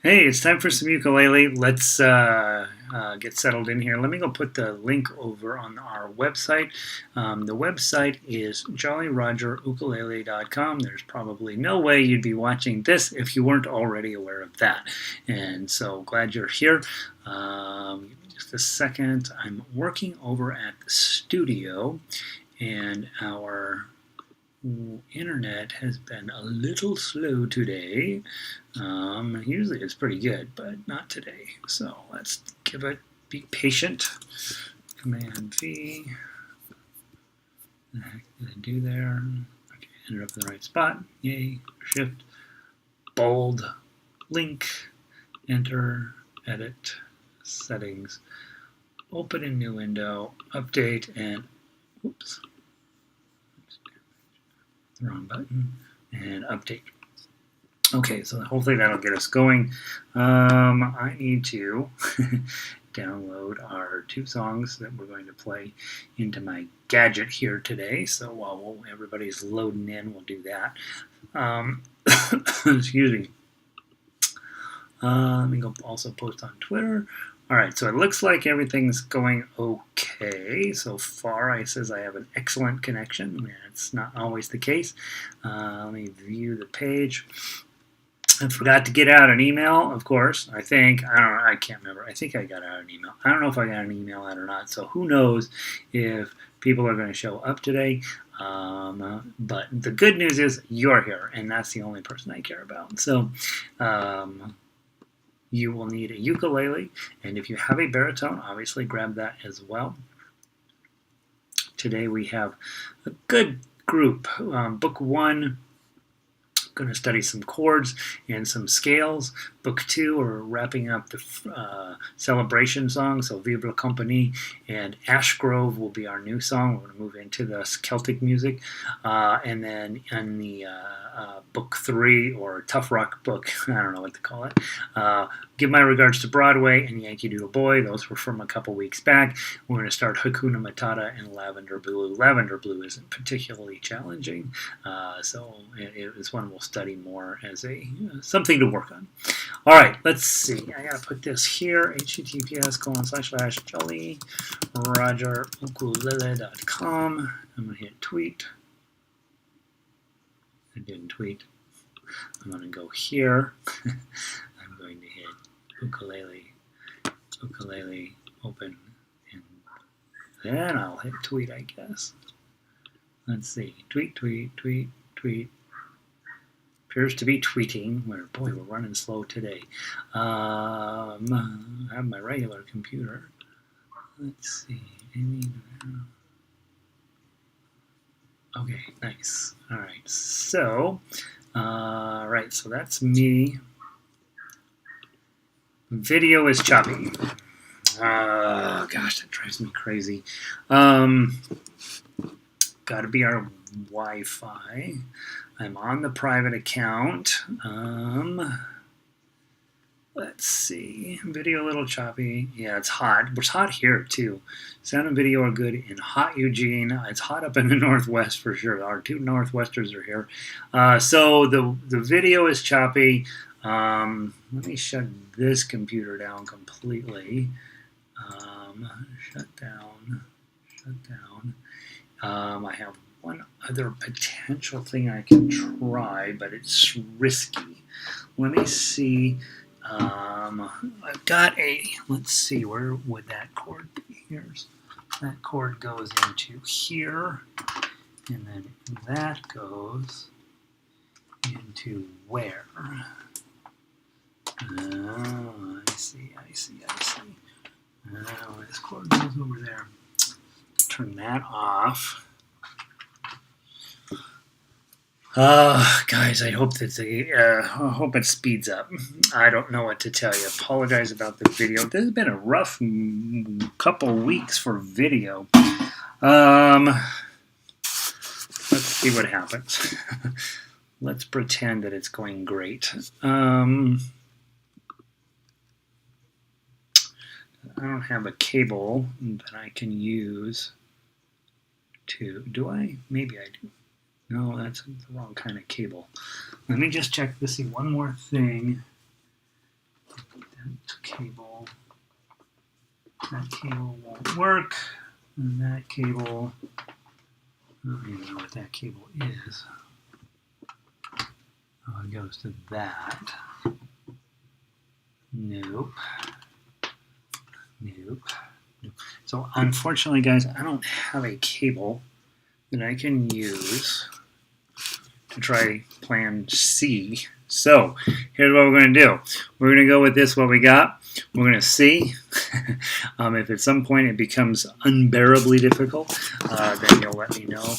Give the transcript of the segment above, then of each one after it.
Hey, it's time for some ukulele. Let's get settled in here. Let me go put the link over on our website. The website is jollyrogerukulele.com. There's probably no way you'd be watching this if you weren't already aware of that. And so glad you're here. Just a second. I'm working over at the studio, and our internet has been a little slow today. Usually it's pretty good, but not today. So let's be patient. Command V. What the heck did I do there? Okay, ended up in the right spot. Yay. Shift. Bold. Link. Enter. Edit. Settings. Open a new window. Update and oops. The wrong button. And update. Okay, so hopefully that'll get us going. I need to download our 2 songs that we're going to play into my gadget here today. So while everybody's loading in, we'll do that. Excuse me. Let me go also post on Twitter. All right, so it looks like everything's going okay so far. It says I have an excellent connection. It's not always the case. Let me view the page. I forgot to get out an email, of course. I think. I don't know. I can't remember. I think I got out an email. I don't know if I got an email out or not. So who knows if people are going to show up today. But the good news is you're here, and that's the only person I care about. So you will need a ukulele, and if you have a baritone, obviously grab that as well. Today we have a good group. Book 1, going to study some chords and some scales. Book 2, we're wrapping up the celebration song, so Vive La Companie, and Ash Grove will be our new song. We're going to move into the Celtic music. And then in the Book 3, or TuffRawk book, I don't know what to call it, Give My Regards to Broadway and Yankee Doodle Boy. Those were from a couple weeks back. We're going to start Hakuna Matata and Lavender Blue. Lavender Blue isn't particularly challenging, so it's one we'll study more as a something to work on. All right, let's see. I got to put this here, https://jollyrogerukulele.com. I'm going to hit tweet. I didn't tweet. I'm going to go here. I'm going to hit ukulele, open, and then I'll hit tweet, I guess. Let's see. Tweet. Appears to be tweeting. Boy, we're running slow today. I have my regular computer. Let's see. Okay, nice. All right, so that's me. Video is choppy. Gosh, that drives me crazy. Got to be our Wi-Fi. I'm on the private account. Let's see. Video a little choppy. Yeah, it's hot. It's hot here, too. Sound and video are good in hot Eugene. It's hot up in the Northwest for sure. Our 2 Northwesters are here. So the video is choppy. Let me shut this computer down completely. Shut down. I have one other potential thing I can try, but it's risky. Let me see. I've got let's see, where would that chord be? That chord goes into here, and then that goes into where? Oh, I see. This chord goes over there. Turn that off. Guys, I hope that I hope it speeds up. I don't know what to tell you. Apologize about the video. This has been a rough couple weeks for video. Let's see what happens. Let's pretend that it's going great. I don't have a cable that I can use to. Do I? Maybe I do. No, that's the wrong kind of cable. Let me just check to see one more thing. cable won't work, and that cable, I don't even know what that cable is. Oh, it goes to that. Nope. Nope. So unfortunately, guys, I don't have a cable that I can use to try plan C. So here's what we're going to do. We're going to go with this, what we got. We're going to see if at some point it becomes unbearably difficult, then you'll let me know.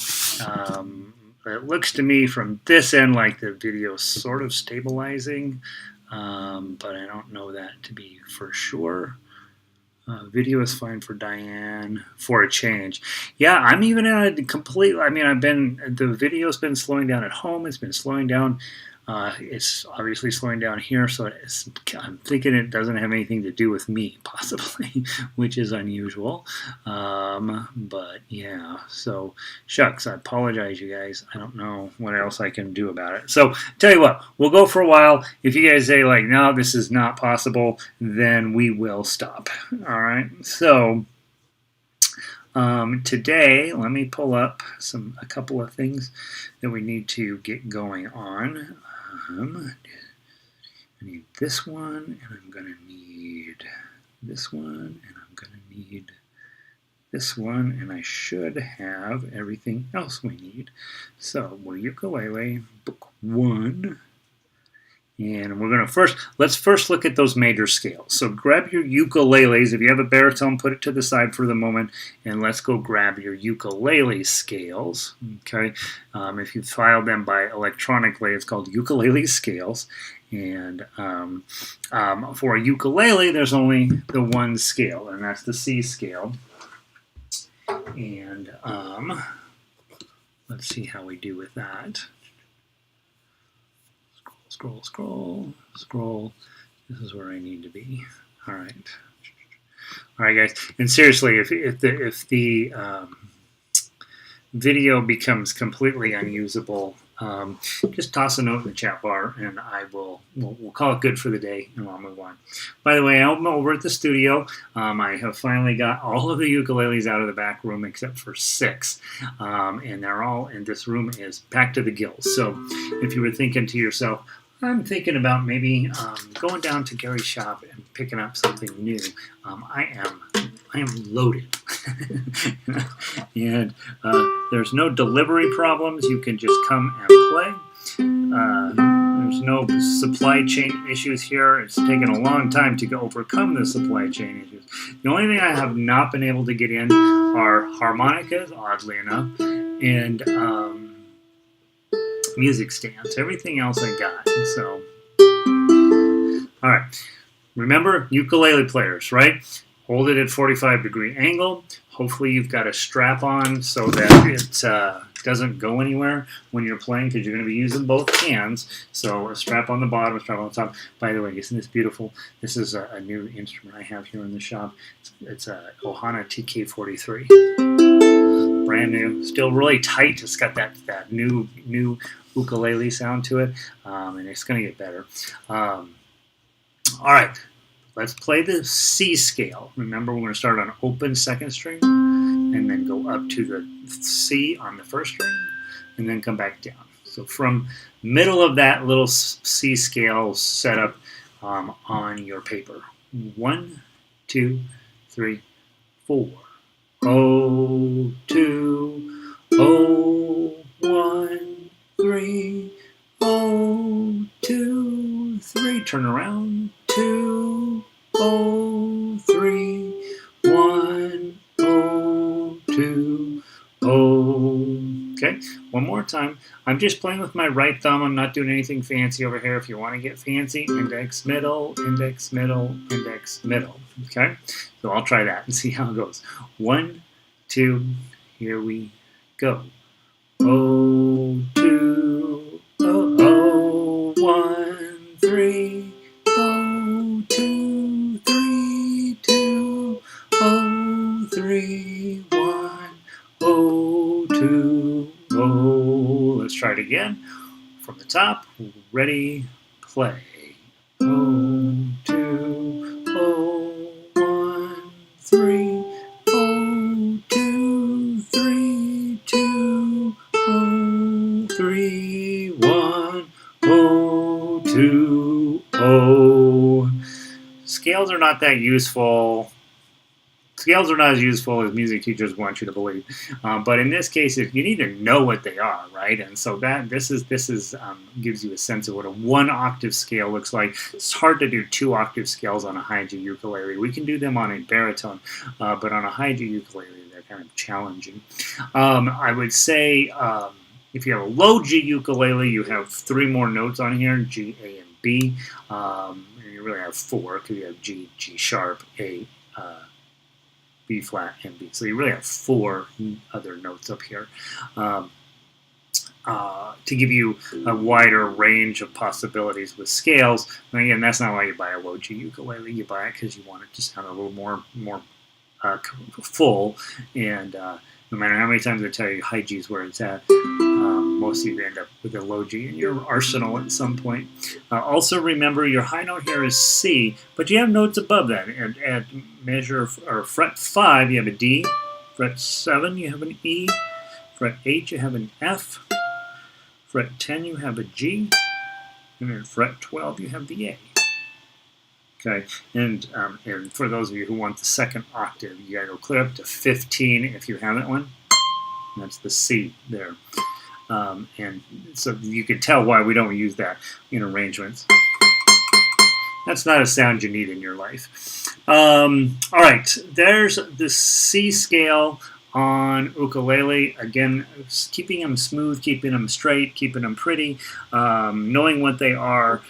It looks to me from this end like the video is sort of stabilizing, but I don't know that to be for sure. Video is fine for Diane for a change. Yeah, I'm even at a complete, I mean, the video's been slowing down at home. It's been slowing down. It's obviously slowing down here, so I'm thinking it doesn't have anything to do with me, possibly, which is unusual. But yeah, so shucks, I apologize, you guys. I don't know what else I can do about it. So tell you what, we'll go for a while. If you guys say like, no, this is not possible, then we will stop. All right, so today, let me pull up a couple of things that we need to get going on. I need this one, and I'm going to need this one, and I'm going to need this one, and I should have everything else we need. So, ukulele, book 1. And we're going to let's first look at those major scales. So grab your ukuleles. If you have a baritone, put it to the side for the moment, and let's go grab your ukulele scales. Okay, if you file them by electronically, it's called ukulele scales. And for a ukulele, there's only the one scale, and that's the C scale. And let's see how we do with that. Scroll, scroll, scroll. This is where I need to be. All right. All right, guys. And seriously, if the video becomes completely unusable, just toss a note in the chat bar, and we'll call it good for the day, and I'll move on. By the way, I'm over at the studio. I have finally got all of the ukuleles out of the back room except for 6, and they're all in this room is packed to the gills. So if you were thinking to yourself, I'm thinking about maybe going down to Gary's shop and picking up something new, I am loaded. And there's no delivery problems. You can just come and play. There's no supply chain issues here. It's taken a long time to overcome the supply chain issues. The only thing I have not been able to get in are harmonicas, oddly enough, and music stands. Everything else I got. So, all right. Remember, ukulele players, right? Hold it at 45-degree angle. Hopefully you've got a strap on so that it doesn't go anywhere when you're playing, because you're going to be using both hands. So a strap on the bottom, a strap on the top. By the way, isn't this beautiful? This is a new instrument I have here in the shop. It's a Ohana TK43. Brand new. Still really tight. It's got that new ukulele sound to it, and it's going to get better. All right. Let's play the C scale. Remember, we're going to start on open 2nd string, and then go up to the C on the 1st string, and then come back down. So from middle of that little C scale setup on your paper. 1, 2, 3, 4. 0, 2, 0, 1, 3, 0, 2, 3. Turn around. 2, 0, 3, 1, 0, 2, 0. Okay, one more time. I'm just playing with my right thumb. I'm not doing anything fancy over here. If you want to get fancy, index, middle, index, middle, index, middle. Okay, so I'll try that and see how it goes. 1, 2, here we go. 0, 2, 0, 1, 3, 0, 2, 3, 2, 0, 3, 1, 0, 2, 0. Let's try it again. From the top, ready, play. 0, 2, 0, to O. Scales are not that useful. Scales are not as useful as music teachers want you to believe, but in this case, you need to know what they are, right? And so this gives you a sense of what a 1-octave scale looks like. It's hard to do 2-octave scales on a high G ukulele. We can do them on a baritone, but on a high G ukulele, they're kind of challenging. I would say if you have a low G ukulele, you have 3 more notes on here: G, A, and B. And you really have 4 because you have G, G sharp, A. B flat and B. So you really have 4 other notes up here to give you a wider range of possibilities with scales. And again, that's not why you buy a low G ukulele. You buy it because you want it to sound a little more full. And no matter how many times I tell you high G is where it's at, most of you end up with a low G in your arsenal at some point. Also remember your high note here is C, but you have notes above that. At measure or fret 5, you have a D. Fret 7, you have an E. Fret 8, you have an F. Fret 10, you have a G. And then fret 12, you have the A. Okay, and for those of you who want the 2nd octave, you gotta go clear up to 15 if you haven't one. And that's the C there. And so you can tell why we don't use that in arrangements. That's not a sound you need in your life. All right, there's the C scale on ukulele. Again, keeping them smooth, keeping them straight, keeping them pretty, knowing what they are.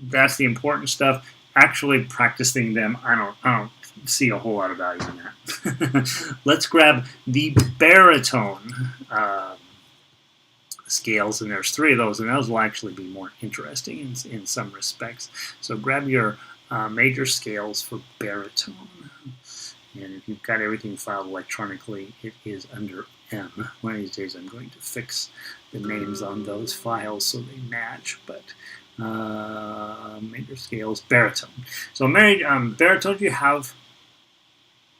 That's the important stuff. Actually practicing them, I don't see a whole lot of value in that. Let's grab the baritone scales, and there's 3 of those, and those will actually be more interesting in some respects. So grab your major scales for baritone, and if you've got everything filed electronically, it is under M. One of these days I'm going to fix the names on those files so they match, but major scales, baritone. So baritone, you have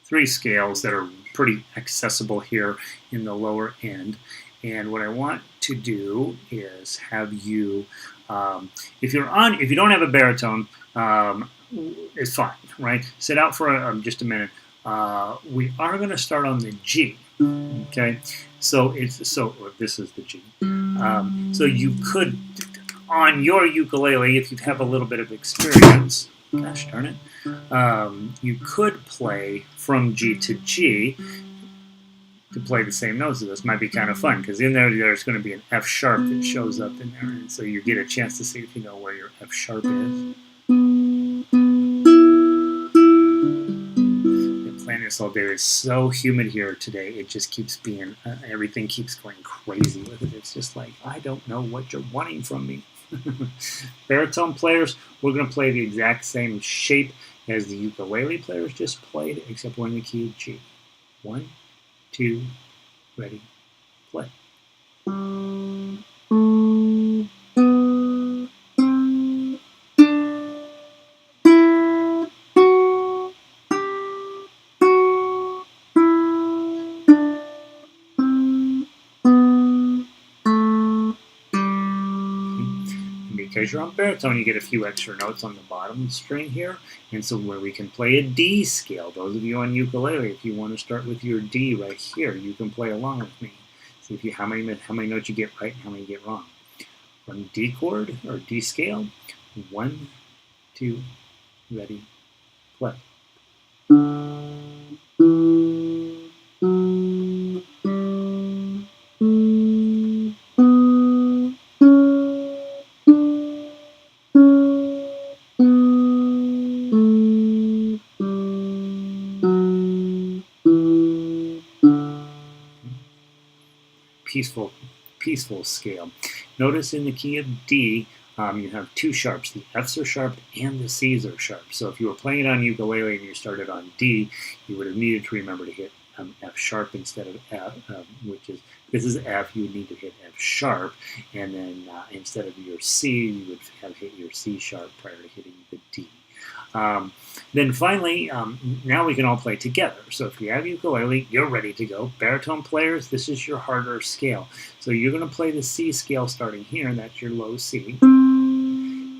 3 scales that are pretty accessible here in the lower end. And what I want to do is have you, if you don't have a baritone, it's fine, right? Sit out for just a minute. We are going to start on the G. Okay, so this is the G. So you could, on your ukulele, if you have a little bit of experience, gosh darn it, you could play from G to G to play the same notes. So this might be kind of fun because in there's going to be an F sharp that shows up in there, and so you get a chance to see if you know where your F sharp is. Playing this all day. It's so humid here today. It just keeps being, everything keeps going crazy with it. It's just like, I don't know what you're wanting from me. Baritone players, we're going to play the exact same shape as the ukulele players just played, except we're in the key of G. 1, 2, ready, play. Because you're on baritone, you get a few extra notes on the bottom string here, and so where we can play a D scale. Those of you on ukulele, if you want to start with your D right here, you can play along with me. See if how many notes you get right and how many you get wrong. From D chord or D scale, 1, 2, ready, play. Peaceful scale. Notice in the key of D, you have 2 sharps. The F's are sharp and the C's are sharp. So if you were playing it on ukulele and you started on D, you would have needed to remember to hit F sharp instead of F, which is, this is F, you would need to hit F sharp, and then instead of your C, you would have hit your C sharp prior to hitting the D. Then finally, now we can all play together. So if you have ukulele, you're ready to go. Baritone players, this is your harder scale. So you're going to play the C scale starting here, and that's your low C.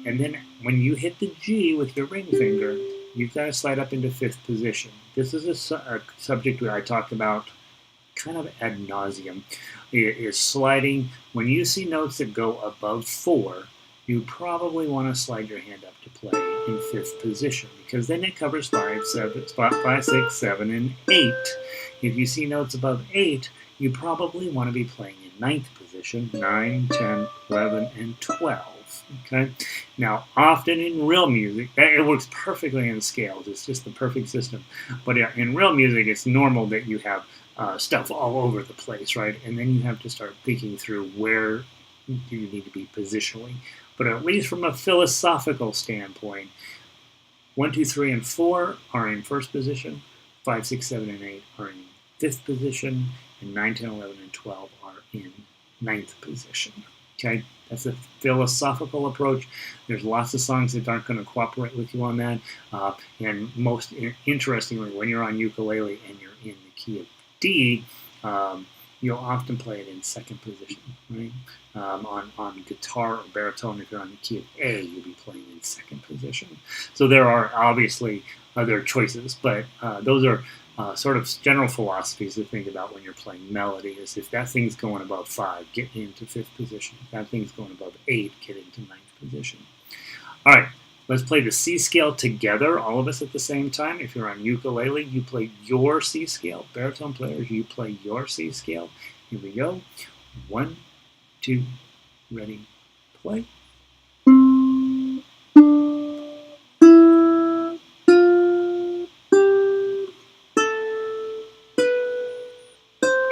And then when you hit the G with your ring finger, you've got to slide up into 5th position. This is a subject that I talked about kind of ad nauseum. It is sliding. When you see notes that go above 4, you probably want to slide your hand up to play in 5th position, because then it covers 5, 6, 7, and 8. If you see notes above 8, you probably want to be playing in 9th position, 9, 10, 11, and 12. Okay. Now, often in real music, it works perfectly in scales. It's just the perfect system. But in real music, it's normal that you have stuff all over the place, right? And then you have to start thinking through where do you need to be positionally. But at least from a philosophical standpoint, 1, 2, 3, and 4 are in 1st position. 5, 6, 7, and 8 are in 5th position. And 9, 10, 11, and 12 are in 9th position. Okay, that's a philosophical approach. There's lots of songs that aren't going to cooperate with you on that. And most interestingly, when you're on ukulele and you're in the key of D, you'll often play it in 2nd position, right? On guitar or baritone, if you're on the key of A, you'll be playing in 2nd position. So there are obviously other choices, but those are sort of general philosophies to think about when you're playing melody. Is if that thing's going above 5, get into 5th position. If that thing's going above 8, get into 9th position. All right, let's play the C scale together, all of us at the same time. If you're on ukulele, you play your C scale. Baritone players, you play your C scale. Here we go. 1, 2, ready, play.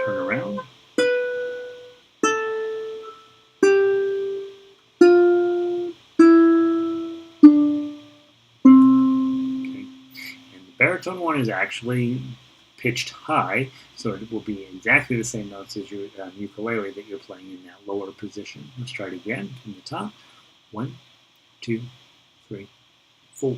Turn around. Okay. And the baritone one is actually pitched high, so it will be exactly the same notes as your ukulele that you're playing in that lower position. Let's try it again from the top. 1, 2, 3, 4.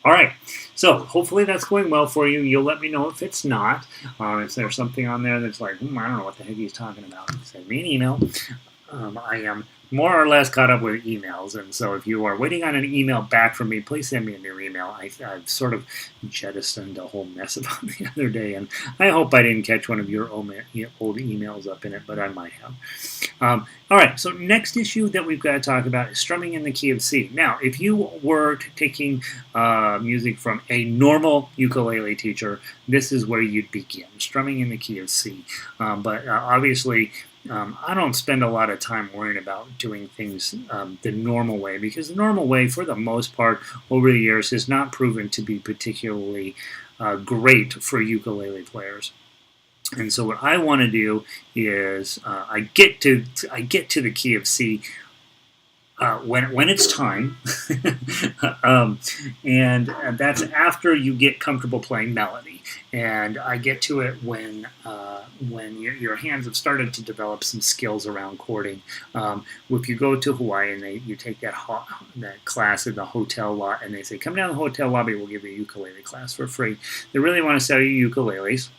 All right, so hopefully that's going well for you. You'll let me know if it's not. If there's something on there that's like, I don't know what the heck he's talking about, send me an email. I am more or less caught up with emails, and so if you are waiting on an email back from me, please send me a new email. I've sort of jettisoned a whole mess about the other day, and I hope I didn't catch one of your old emails up in it, but I might have. All right, so next issue that we've got to talk about is strumming in the key of C. Now, if you were taking music from a normal ukulele teacher, this is where you'd begin, strumming in the key of C. But obviously, I don't spend a lot of time worrying about doing things the normal way, because the normal way, for the most part, over the years, has not proven to be particularly great for ukulele players. And so what I want to do is I get to the key of C when it's time, and that's after you get comfortable playing melody. And I get to it when your hands have started to develop some skills around chording. If you go to Hawaii and you take that class in the hotel lot, and they say, come down to the hotel lobby, we'll give you a ukulele class for free. They really want to sell you ukuleles.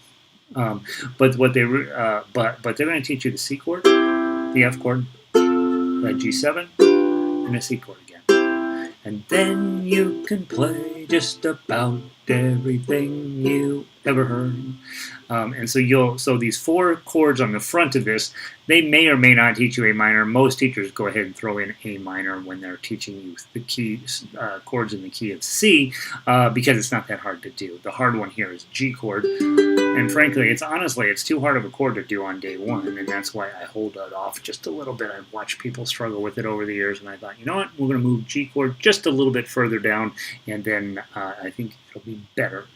But they're going to teach you the C chord, the F chord, the G7, and a C chord again. And then you can play just about everything you ever heard. And so these 4 chords on the front of this, they may or may not teach you A minor. Most teachers go ahead and throw in A minor when they're teaching you the keys, chords in the key of C, because it's not that hard to do. The hard one here is G chord. And frankly, it's too hard of a chord to do on day one, and that's why I hold it off just a little bit. I've watched people struggle with it over the years, and I thought, you know what, we're going to move G chord just a little bit further down, and then I think it'll be better.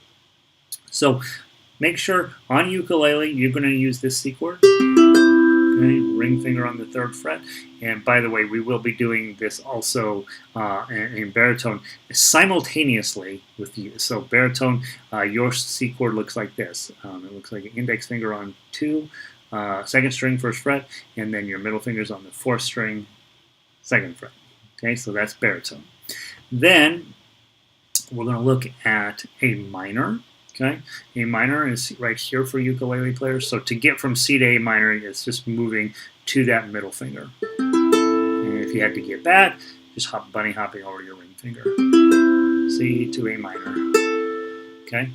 So make sure on ukulele you're going to use this C chord. Okay, ring finger on the 3rd fret. And by the way, we will be doing this also in baritone simultaneously with you. So baritone, your C chord looks like this. It looks like an index finger on 2, second string, first fret, and then your middle finger's on the fourth string, second fret. Okay, so that's baritone. Then we're going to look at A minor. Okay, A minor is right here for ukulele players. So to get from C to A minor, it's just moving to that middle finger. And if you had to get back, just bunny hopping over your ring finger. C to A minor. Okay.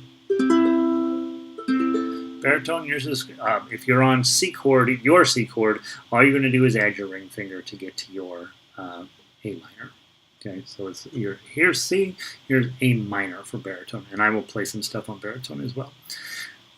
Baritone, yours is, if you're on C chord, your C chord, all you're going to do is add your ring finger to get to your A minor. Okay, so it's here's C, here's A minor for baritone, and I will play some stuff on baritone as well.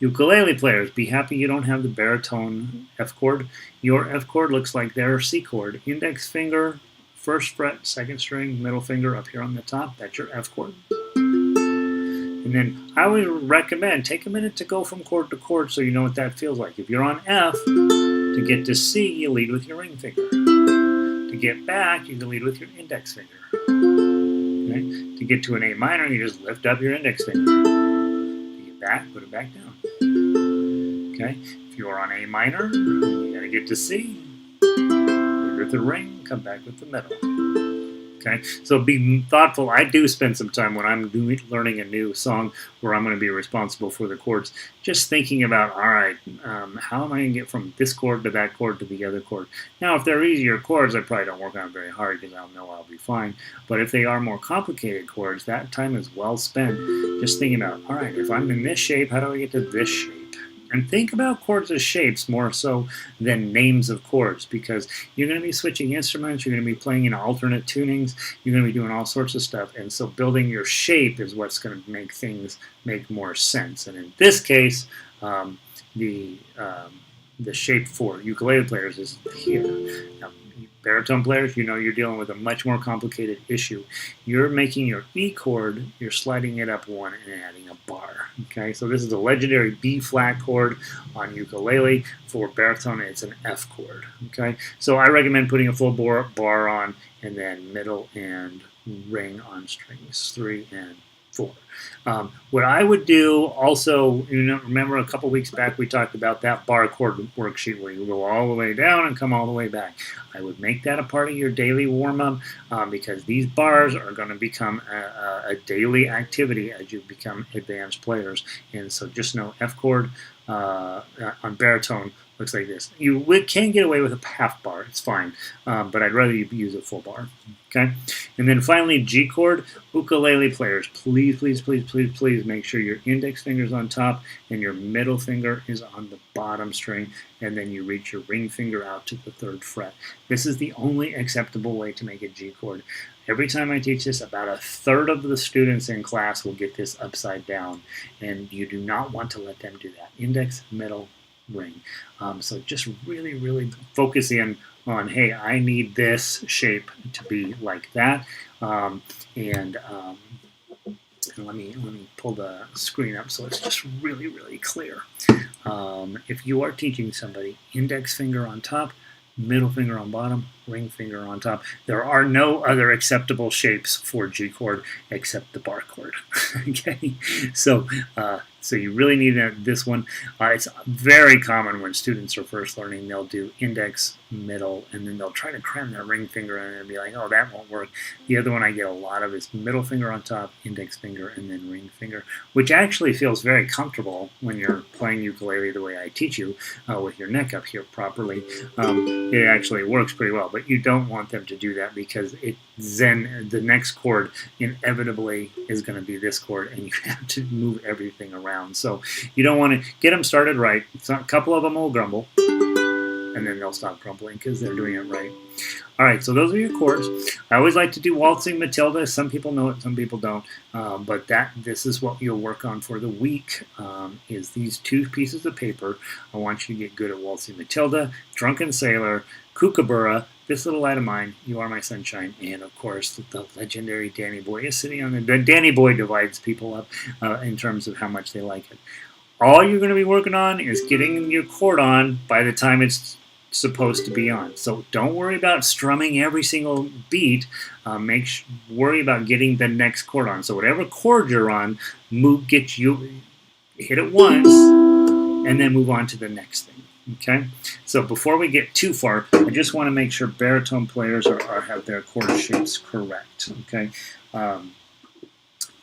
Ukulele players, be happy you don't have the baritone F chord. Your F chord looks like their C chord. Index finger, first fret, second string, middle finger up here on the top. That's your F chord. And then I would recommend take a minute to go from chord to chord so you know what that feels like. If you're on F, to get to C, you lead with your ring finger. To get back, you can lead with your index finger. Okay? To get to an A minor, you just lift up your index finger. To get back, put it back down. Okay? If you're on A minor, you gotta get to C. Lead with the ring, come back with the middle. Okay, so be thoughtful. I do spend some time when I'm learning a new song where I'm going to be responsible for the chords, just thinking about, all right, how am I going to get from this chord to that chord to the other chord? Now, if they're easier chords, I probably don't work on it very hard because I'll know I'll be fine. But if they are more complicated chords, that time is well spent just thinking about, all right, if I'm in this shape, how do I get to this shape? And think about chords as shapes more so than names of chords, because you're going to be switching instruments, you're going to be playing in alternate tunings, you're going to be doing all sorts of stuff. And so building your shape is what's going to make things make more sense. And in this case, the shape for ukulele players is here. Now, baritone players, you know you're dealing with a much more complicated issue. You're making your E chord, you're sliding it up one and adding a bar. Okay, so this is a legendary B flat chord on ukulele. For baritone, it's an F chord. Okay, so I recommend putting a full bar on and then middle and ring on strings 3 and 4. What I would do also, remember a couple weeks back we talked about that bar chord worksheet where you go all the way down and come all the way back. I would make that a part of your daily warm-up because these bars are going to become a daily activity as you become advanced players. And so just know F chord on baritone looks like this. You can get away with a half bar, it's fine, but I'd rather you use a full bar. Okay, and then finally G chord. Ukulele players, please, please, please, please, please make sure your index finger is on top and your middle finger is on the bottom string, and then you reach your ring finger out to the 3rd fret. This is the only acceptable way to make a G chord. Every time I teach this, about a third of the students in class will get this upside down, and you do not want to let them do that. Index, middle, ring. So just really, really focus in on, hey, I need this shape to be like that. And let me pull the screen up so it's just really, really clear. If you are teaching somebody, index finger on top, middle finger on bottom, ring finger on top. There are no other acceptable shapes for G chord except the bar chord. Okay, so you really need this one. It's very common when students are first learning. They'll do index, middle, and then they'll try to cram their ring finger in and be like, oh, that won't work. The other one I get a lot of is middle finger on top, index finger, and then ring finger, which actually feels very comfortable when you're playing ukulele the way I teach you, with your neck up here properly. It actually works pretty well, but you don't want them to do that because then the next chord inevitably is going to be this chord, and you have to move everything around. So you don't want to get them started right. A couple of them will grumble, and then they'll stop grumbling because they're doing it right. All right, so those are your chords. I always like to do waltzing Matilda. Some people know it, some people don't. But this is what you'll work on for the week, is these 2 pieces of paper. I want you to get good at waltzing Matilda, Drunken Sailor, Kookaburra, This Little Light of Mine, You Are My Sunshine, and of course the legendary Danny Boy is sitting on the Danny Boy divides people up in terms of how much they like it. All you're going to be working on is getting your chord on by the time it's supposed to be on. So don't worry about strumming every single beat. Worry about getting the next chord on. So whatever chord you're on, hit it once, and then move on to the next thing. Okay, so before we get too far, I just want to make sure baritone players have their chord shapes correct. Okay,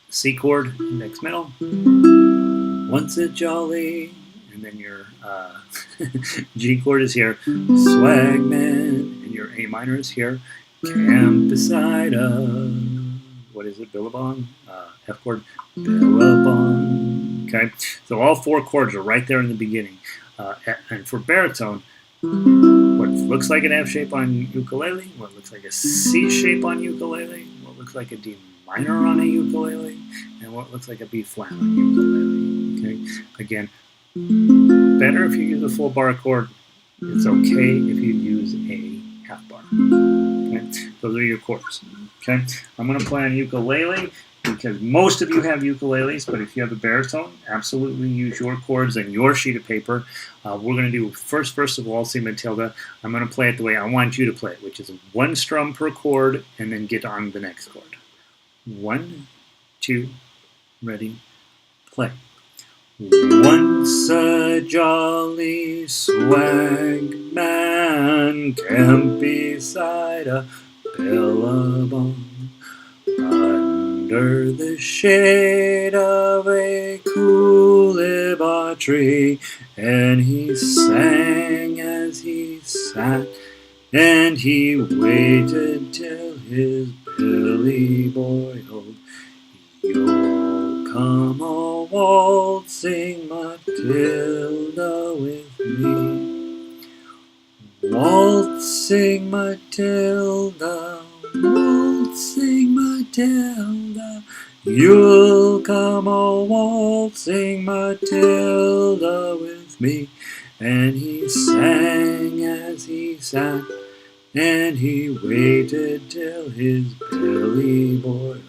C chord, index middle, once a jolly, and then your G chord is here, swagman, and your A minor is here, camp beside a, what is it, billabong? F chord, billabong. Okay, so all 4 chords are right there in the beginning. And for baritone, what looks like an F shape on ukulele, what looks like a C shape on ukulele, what looks like a D minor on a ukulele, and what looks like a B flat on ukulele. Okay, again, better if you use a full bar chord. It's okay if you use a half bar. Okay, those are your chords. Okay, I'm going to play on ukulele because most of you have ukuleles, but if you have a baritone, absolutely use your chords and your sheet of paper. We're going to do first of all, see Matilda. I'm going to play it the way I want you to play it, which is 1 strum per chord, and then get on the next chord. 1, 2, ready, play. Once a jolly swag man camped beside a billabong under the shade of a coolibah tree, and he sang as he sat, and he waited till his billy boiled. You'll come a waltzing Matilda with me, waltzing Matilda, waltzing Matilda. You'll come a waltzing Matilda with me. And he sang as he sat, and he waited till his belly boiled.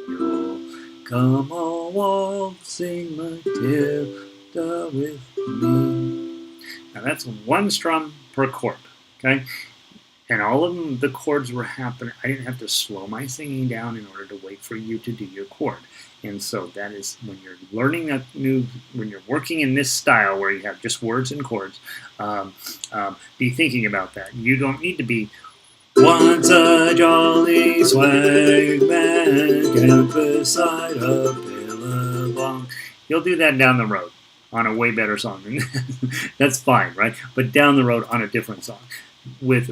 You'll come a waltzing Matilda with me. Now that's 1 strum per chord, okay? And all of them, the chords were happening. I didn't have to slow my singing down in order to wait for you to do your chord. And so that is when you're learning when you're working in this style where you have just words and chords, be thinking about that. You don't need to be, once a jolly swag man camped beside a billabong. You'll do that down the road on a way better song. That's fine, right? But down the road on a different song. With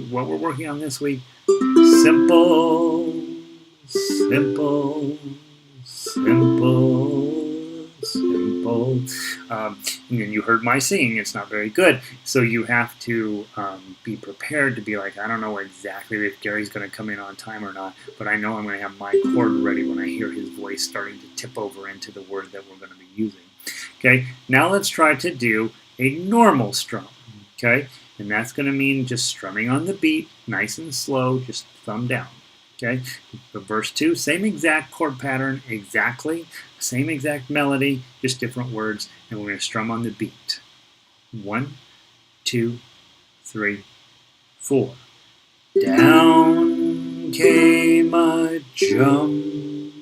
what we're working on this week, simple, simple, simple, simple. And then you heard my singing, it's not very good. So you have to be prepared to be like, I don't know exactly if Gary's going to come in on time or not, but I know I'm going to have my chord ready when I hear his voice starting to tip over into the word that we're going to be using. Okay, now let's try to do a normal strum. Okay, and that's going to mean just strumming on the beat, nice and slow, just thumb down. Okay, the verse 2, same exact chord pattern, exactly, same exact melody, just different words, and we're going to strum on the beat. 1, 2, 3, 4. Down came a jumbuck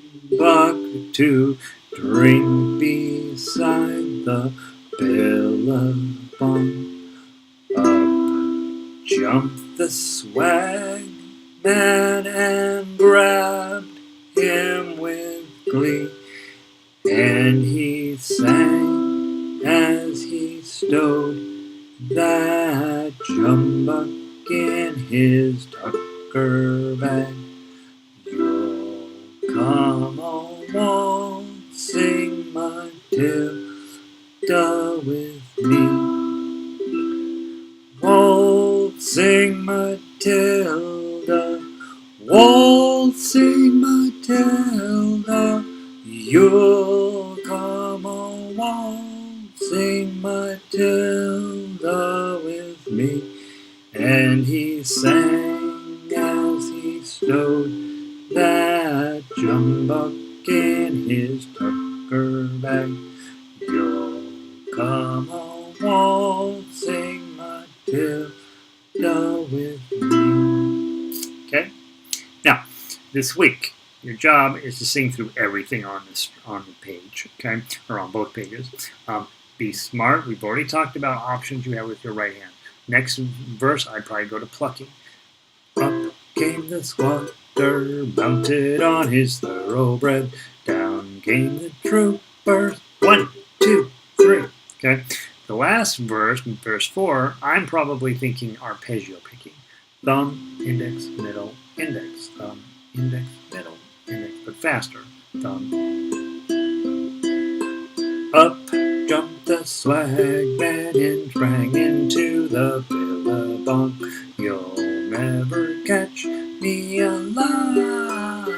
to drink beside the billabong. Up jumped the swag man and grabbed him with glee, and he sang as he stowed that jumbuck in his tucker bag. You'll come a waltzing Matilda with me, waltzing Matilda, waltzing Matilda. You'll come a waltzing Matilda with me. And he sang as he stowed that jumbuck in his tucker bag. You'll come a waltzing Matilda with me. Okay? Now, this week, your job is to sing through everything on the page, okay, or on both pages. Be smart. We've already talked about options you have with your right hand. Next verse, I'd probably go to plucking. Up came the squatter, mounted on his thoroughbred. Down came the troopers. 1, 2, 3. Okay. The last verse, verse 4, I'm probably thinking arpeggio picking. Thumb, index, middle, index, thumb, index, middle, index, but faster. Thumb. Up jumped the swagman and sprang into the billabong. You'll never catch me alive,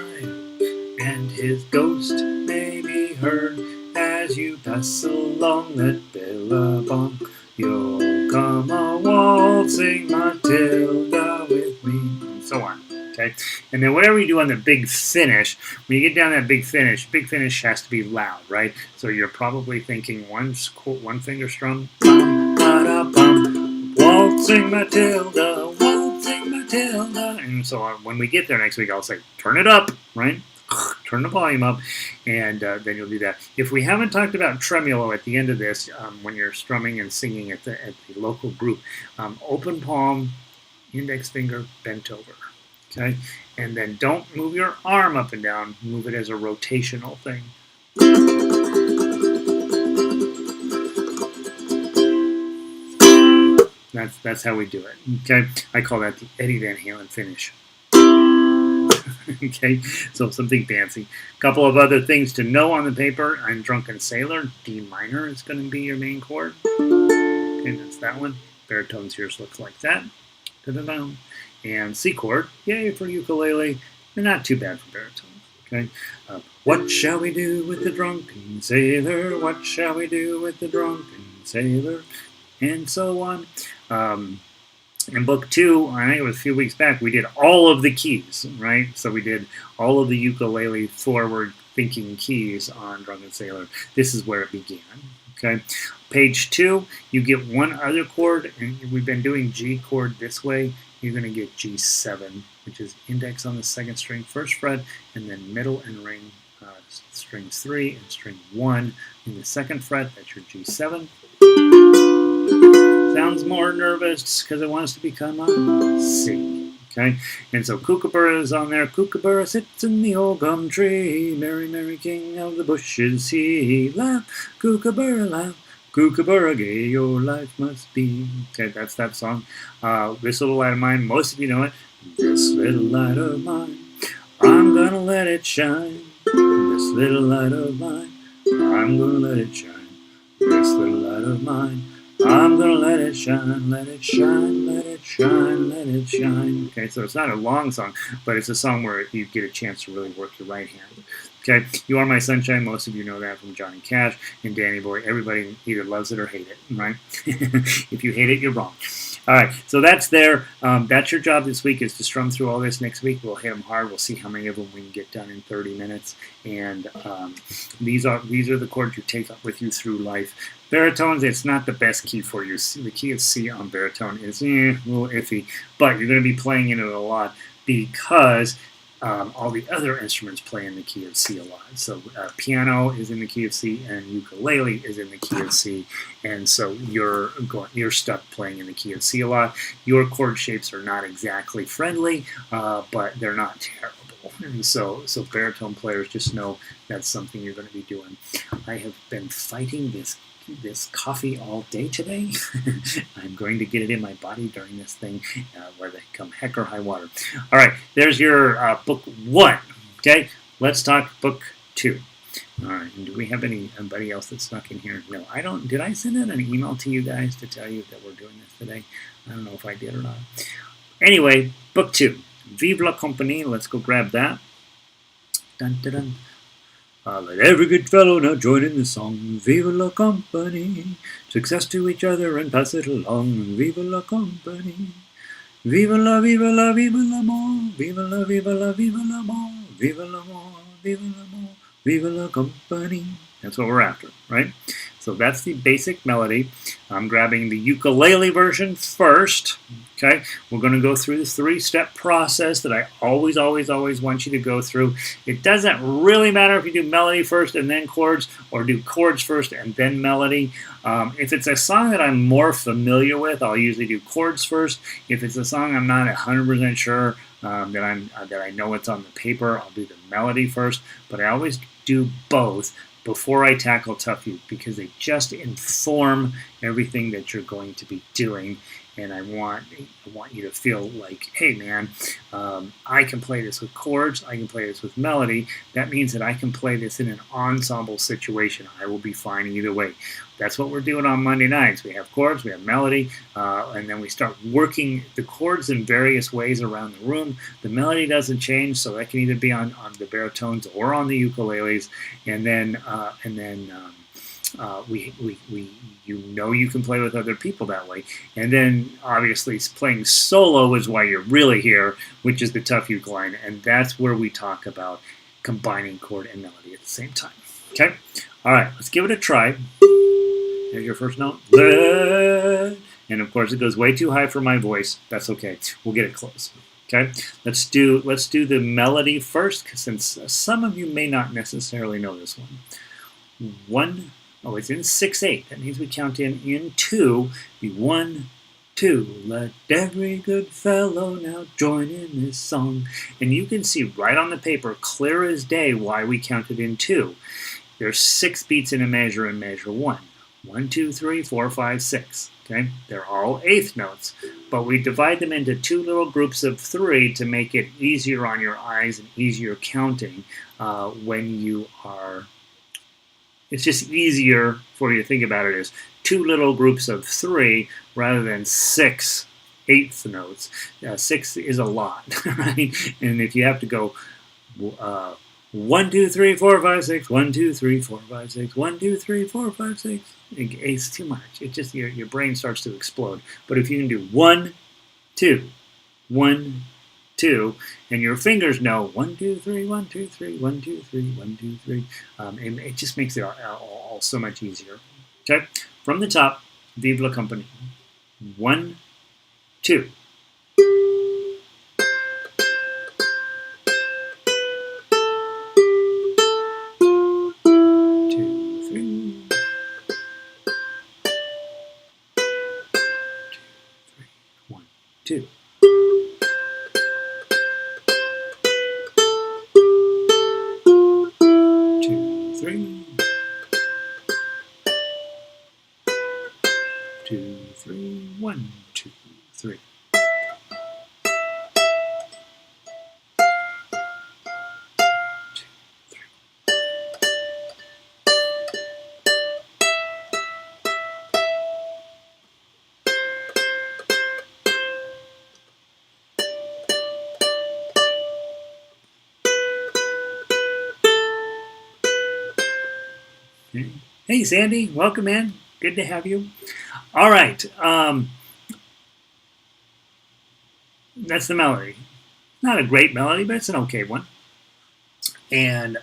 and his ghost may be heard as you pass along that billabong. You'll come a waltzing Matilda with me, and so on. Okay, and then whatever you do on the big finish, when you get down that big finish has to be loud, right? So you're probably thinking one finger strum, bum, ba-da, bum, waltzing Matilda, and so when we get there next week, I'll say turn it up, right? Turn the volume up, and then you'll do that. If we haven't talked about tremolo at the end of this, when you're strumming and singing at the local group, open palm, index finger bent over. Okay, and then don't move your arm up and down. Move it as a rotational thing. That's how we do it. Okay, I call that the Eddie Van Halen finish. Okay, so something fancy. A couple of other things to know on the paper. I'm Drunken Sailor. D minor is going to be your main chord. Okay, that's that one. Baritones here looks like that. Da-da-da. And C chord, yay for ukulele. They're not too bad for baritones. Okay, what shall we do with the drunken sailor? What shall we do with the drunken sailor? And so on. In book 2, I think it was a few weeks back, we did all of the keys, right? So we did all of the ukulele forward-thinking keys on Drunken Sailor. This is where it began. Okay, page 2, you get one other chord, and we've been doing G chord this way. You're going to get G7, which is index on the 2nd string, 1st fret, and then middle and ring, strings 3 and string 1 in the 2nd fret. That's your G7. Sounds more nervous because it wants to become a C. Okay, and so Kookaburra is on there. Kookaburra sits in the old gum tree. Merry, merry king of the bushes, he laugh. Kookaburra laugh. Kookaburra gay, your life must be. Okay, that's that song. This little light of mine, most of you know it. This little light of mine, I'm gonna let it shine. This little light of mine, I'm gonna let it shine. This little light of mine, I'm gonna let it shine, let it shine, let it shine, let it shine. Okay, so it's not a long song, but it's a song where you get a chance to really work your right hand. Okay, You Are My Sunshine, most of you know that from Johnny Cash and Danny Boy. Everybody either loves it or hate it, right? If you hate it, you're wrong. All right, so that's there. That's your job this week, is to strum through all this. Next week, we'll hit them hard. We'll see how many of them we can get done in 30 minutes. And these are the chords you take up with you through life. Baritones, it's not the best key for you. The key of C on baritone is a little iffy, but you're going to be playing in it a lot because all the other instruments play in the key of C a lot. So piano is in the key of C, and ukulele is in the key of C, and so you're stuck playing in the key of C a lot. Your chord shapes are not exactly friendly, but they're not terrible. And so baritone players, just know that's something you're going to be doing. I have been fighting this coffee all day today. I'm going to get it in my body during this thing, whether it come heck or high water. All right, there's your book 1. Okay, let's talk book 2. All right, and do we have anybody else that's snuck in here? No, I don't. Did I send out an email to you guys to tell you that we're doing this today? I don't know if I did or not. Anyway, book 2, Vive La Companie. Let's go grab that. Dun, dun, dun. Let every good fellow now join in the song. Vive la company. Success to each other and pass it along. Vive la company. Vive la, vive la, vive l'amour. Vive la, vive la, vive l'amour. Vive l'amour, vive l'amour. Vive la company. That's what we're after, right? So that's the basic melody. I'm grabbing the ukulele version first. Okay, we're going to go through this 3-step process that I always want you to go through. It doesn't really matter if you do melody first and then chords, or do chords first and then melody. If it's a song that I'm more familiar with, I'll usually do chords first. If it's a song I'm not 100% sure that I know what's on the paper, I'll do the melody first. But I always do both before I tackle Tuff because they just inform everything that you're going to be doing. And I want you to feel like, hey man, I can play this with chords, I can play this with melody. That means that I can play this in an ensemble situation. I will be fine either way. That's what we're doing on Monday nights. We have chords, we have melody, and then we start working the chords in various ways around the room. The melody doesn't change, so that can either be on the baritones or on the ukuleles, and then you can play with other people that way. And then obviously playing solo is why you're really here, which is the Tuff ukulele, and that's where we talk about combining chord and melody at the same time. Okay? All right, let's give it a try. Here's your first note. And of course it goes way too high for my voice. That's okay. We'll get it close. Okay? Let's do the melody first, since some of you may not necessarily know this one. Oh, it's in 6/8. That means we count in 2. Be 1, 2. Let every good fellow now join in this song. And you can see right on the paper, clear as day, why we counted in 2. There's 6 beats in a measure in measure 1. 1, 2, 3, 4, 5, 6. Okay, they're all 8th notes, but we divide them into 2 little groups of 3 to make it easier on your eyes and easier counting when you are. It's just easier for you to think about it as 2 little groups of 3 rather than 6 8th notes. 6 is a lot, right? And if you have to go 1, 2, 3, 4, 5, 6, 1, 2, 3, 4, 5, 6, 1, 2, 3, 4, 5, 6, it's too much. It just your brain starts to explode. But if you can do 1, 2, 1, 2, and your fingers know 1, 2, 3, 1, 2, 3, 1, 2, 3, 1, 2, 3, and it just makes it all so much easier. Okay, from the top, Vive La Companie. 1, 2. 2, 3. 1, 2. 2, 3, 1, 2, 3. Okay. Hey Sandy, welcome in. Good to have you. All right, that's the melody. Not a great melody, but it's an okay one. And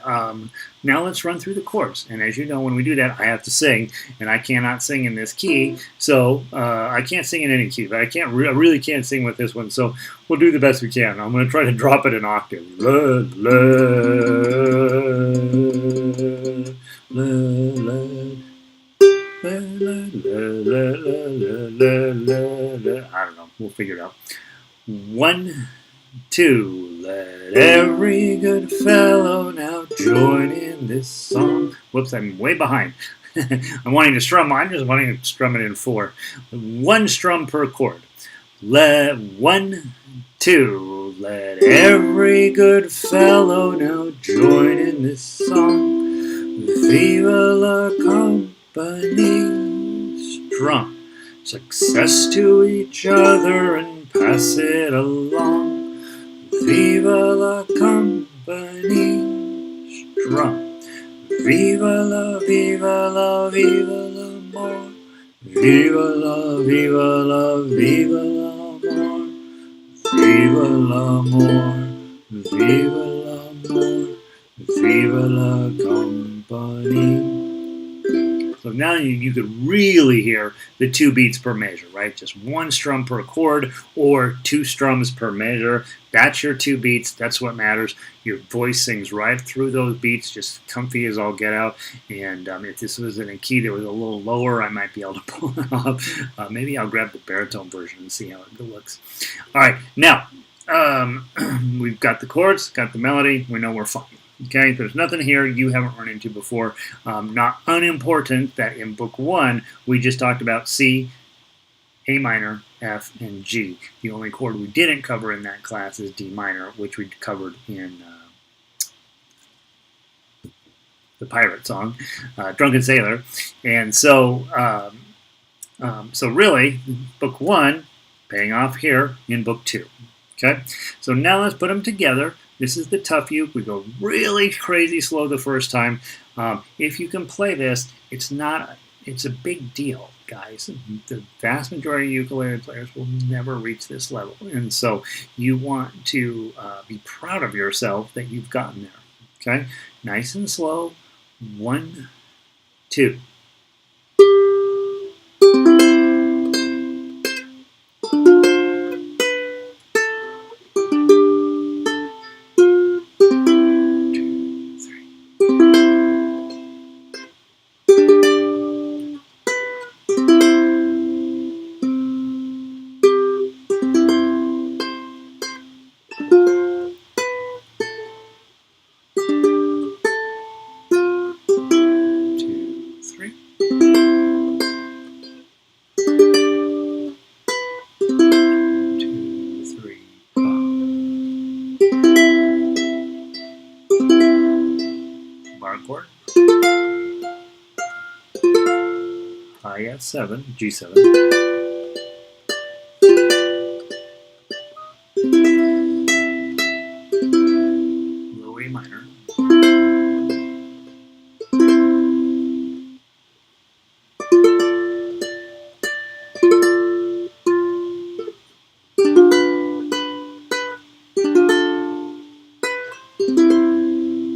now let's run through the chords. And as you know, when we do that, I have to sing, and I cannot sing in this key. So I can't sing in any key, but I really can't sing with this one. So we'll do the best we can. I'm going to try to drop it an octave. La, la, la, la. La, la, la, la, la, la. I don't know. We'll figure it out. 1, 2. Let every good fellow now join in this song. Whoops, I'm way behind. I'm wanting to strum. I'm just wanting to strum it in 4. 1 strum per chord. 1, 2. Let every good fellow now join in this song. Vive la Companie. Strum. Success to each other and pass it along. Vive la Companie. Strum. Vive la, vive la, vive l'amour. Vive la, vive la, vive l'amour. Vive l'amour. Vive l'amour. Vive la Companie. So So now you could really hear the 2 beats per measure, right? Just 1 strum per chord or 2 strums per measure. That's your 2 beats. That's what matters. Your voice sings right through those beats, just comfy as all get out. And if this was in a key that was a little lower, I might be able to pull it off. Maybe I'll grab the baritone version and see how it looks. All right, now we've got the chords, got the melody. We know we're fine. Okay, there's nothing here you haven't run into before. Not unimportant that in book 1 we just talked about C, A minor, F, and G. The only chord we didn't cover in that class is D minor, which we covered in the pirate song, Drunken Sailor. And so, so really, book 1 paying off here in book 2. Okay, so now let's put them together. This is the Tuff uke. We go really crazy slow the first time. If you can play this, it's a big deal, guys. The vast majority of ukulele players will never reach this level. And so you want to be proud of yourself that you've gotten there. Okay, nice and slow. 1, 2. Chord, high F7, G7, low A minor,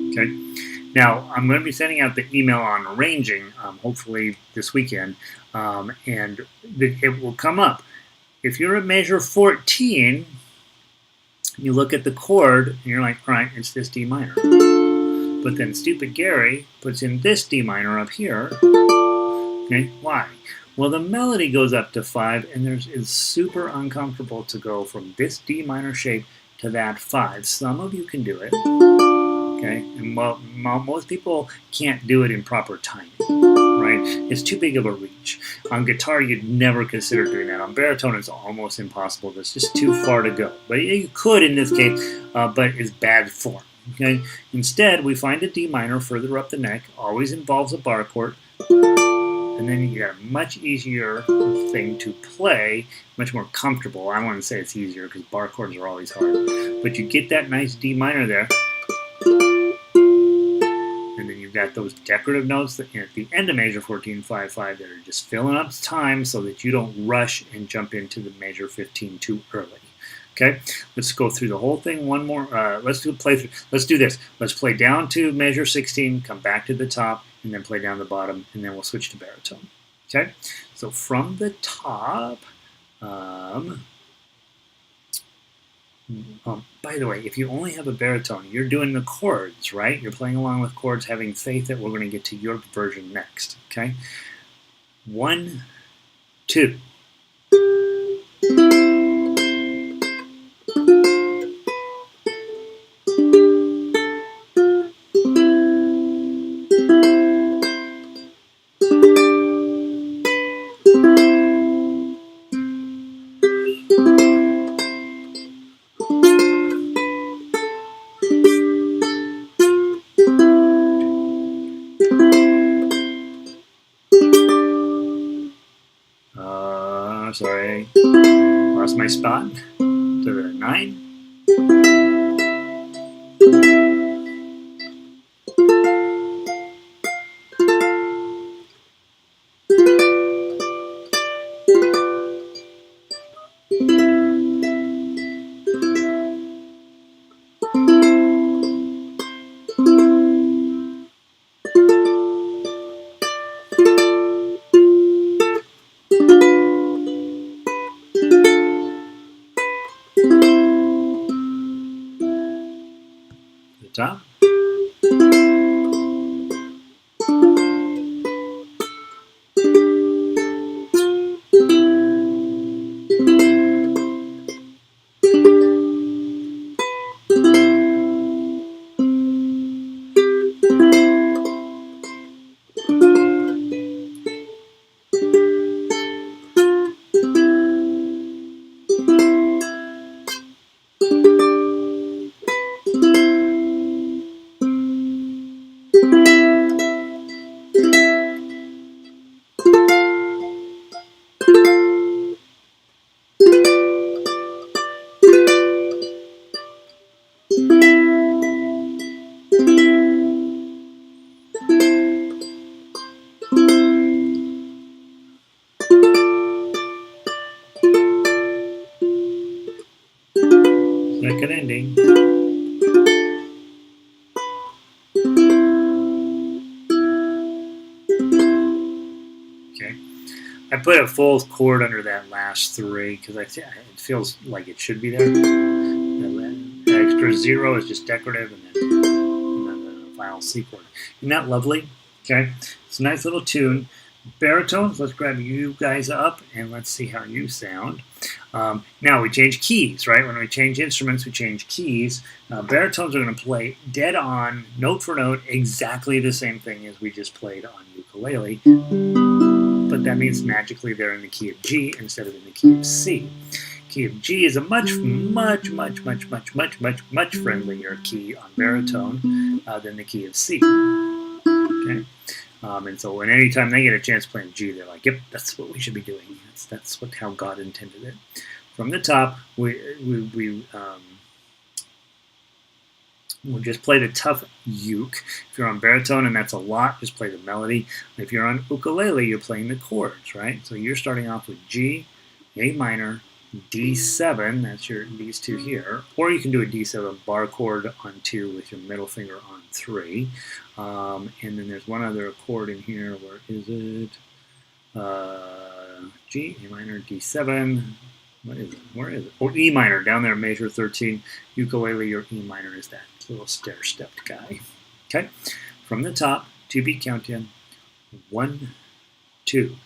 okay. Now, I'm going to be sending out the email on arranging, hopefully this weekend, and it will come up. If you're at measure 14, you look at the chord, and you're like, all right, it's this D minor. But then stupid Gary puts in this D minor up here. Okay, why? Well, the melody goes up to 5, and it's super uncomfortable to go from this D minor shape to that 5. Some of you can do it. Okay, and most people can't do it in proper timing, right? It's too big of a reach. On guitar, you'd never consider doing that. On baritone, it's almost impossible. It's just too far to go. But you could in this case, but it's bad form. Okay. Instead, we find a D minor further up the neck. Always involves a bar chord, and then you got a much easier thing to play, much more comfortable. I want to say it's easier because bar chords are always hard. But you get that nice D minor there. And then you've got those decorative notes that at the end of measure 14-5-5 that are just filling up time so that you don't rush and jump into the measure 15 too early. Okay, let's go through the whole thing one more. Let's do this. Let's play down to measure 16, come back to the top, and then play down the bottom, and then we'll switch to baritone. Okay, so from the top. By the way, if you only have a baritone, you're doing the chords, right? You're playing along with chords, having faith that we're going to get to your version next, okay? 1, 2. Sorry, lost my spot to the 9. top. Second ending. Okay. I put a full chord under that last 3 because it feels like it should be there. The extra 0 is just decorative, and then the final C chord. Isn't that lovely? Okay. It's a nice little tune. Baritones, let's grab you guys up and let's see how you sound. Now we change keys, right? When we change instruments, we change keys. Baritones are going to play dead on, note for note, exactly the same thing as we just played on ukulele. But that means magically they're in the key of G instead of in the key of C. Key of G is a much friendlier key on baritone than the key of C. Okay. And so, anytime they get a chance playing G, they're like, "Yep, that's what we should be doing. That's how God intended it." From the top, we'll just play the Tuff uke. If you're on baritone and that's a lot, just play the melody. If you're on ukulele, you're playing the chords, right? So you're starting off with G, A minor, D7. That's these two here, or you can do a D7 bar chord on 2 with your middle finger on 3. And then there's one other chord in here. Where is it? G, A minor, D7. What is it? Where is it? Oh, E minor, down there, major 13. Ukulele, your E minor is that little stair-stepped guy. Okay? From the top, 2-beat count-in. 1, 2.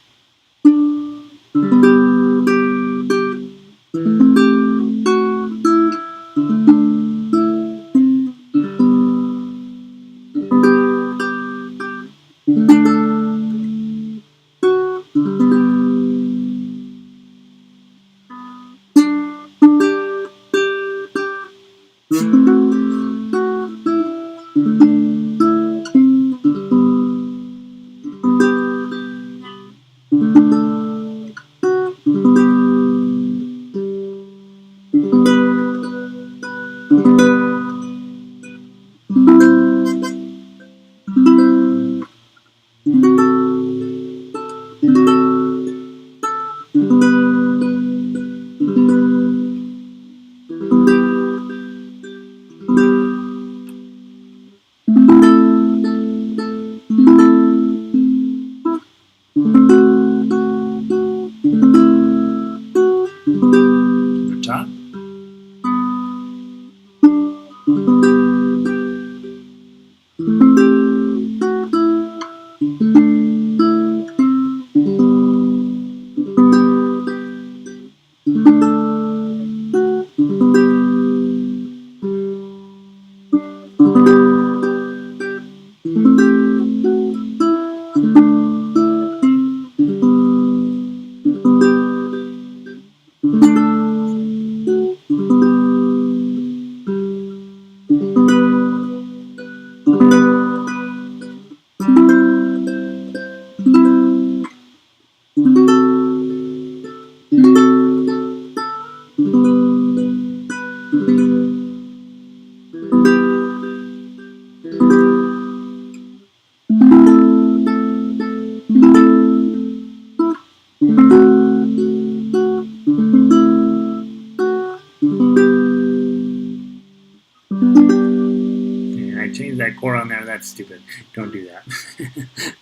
That chord on there, that's stupid. Don't do that.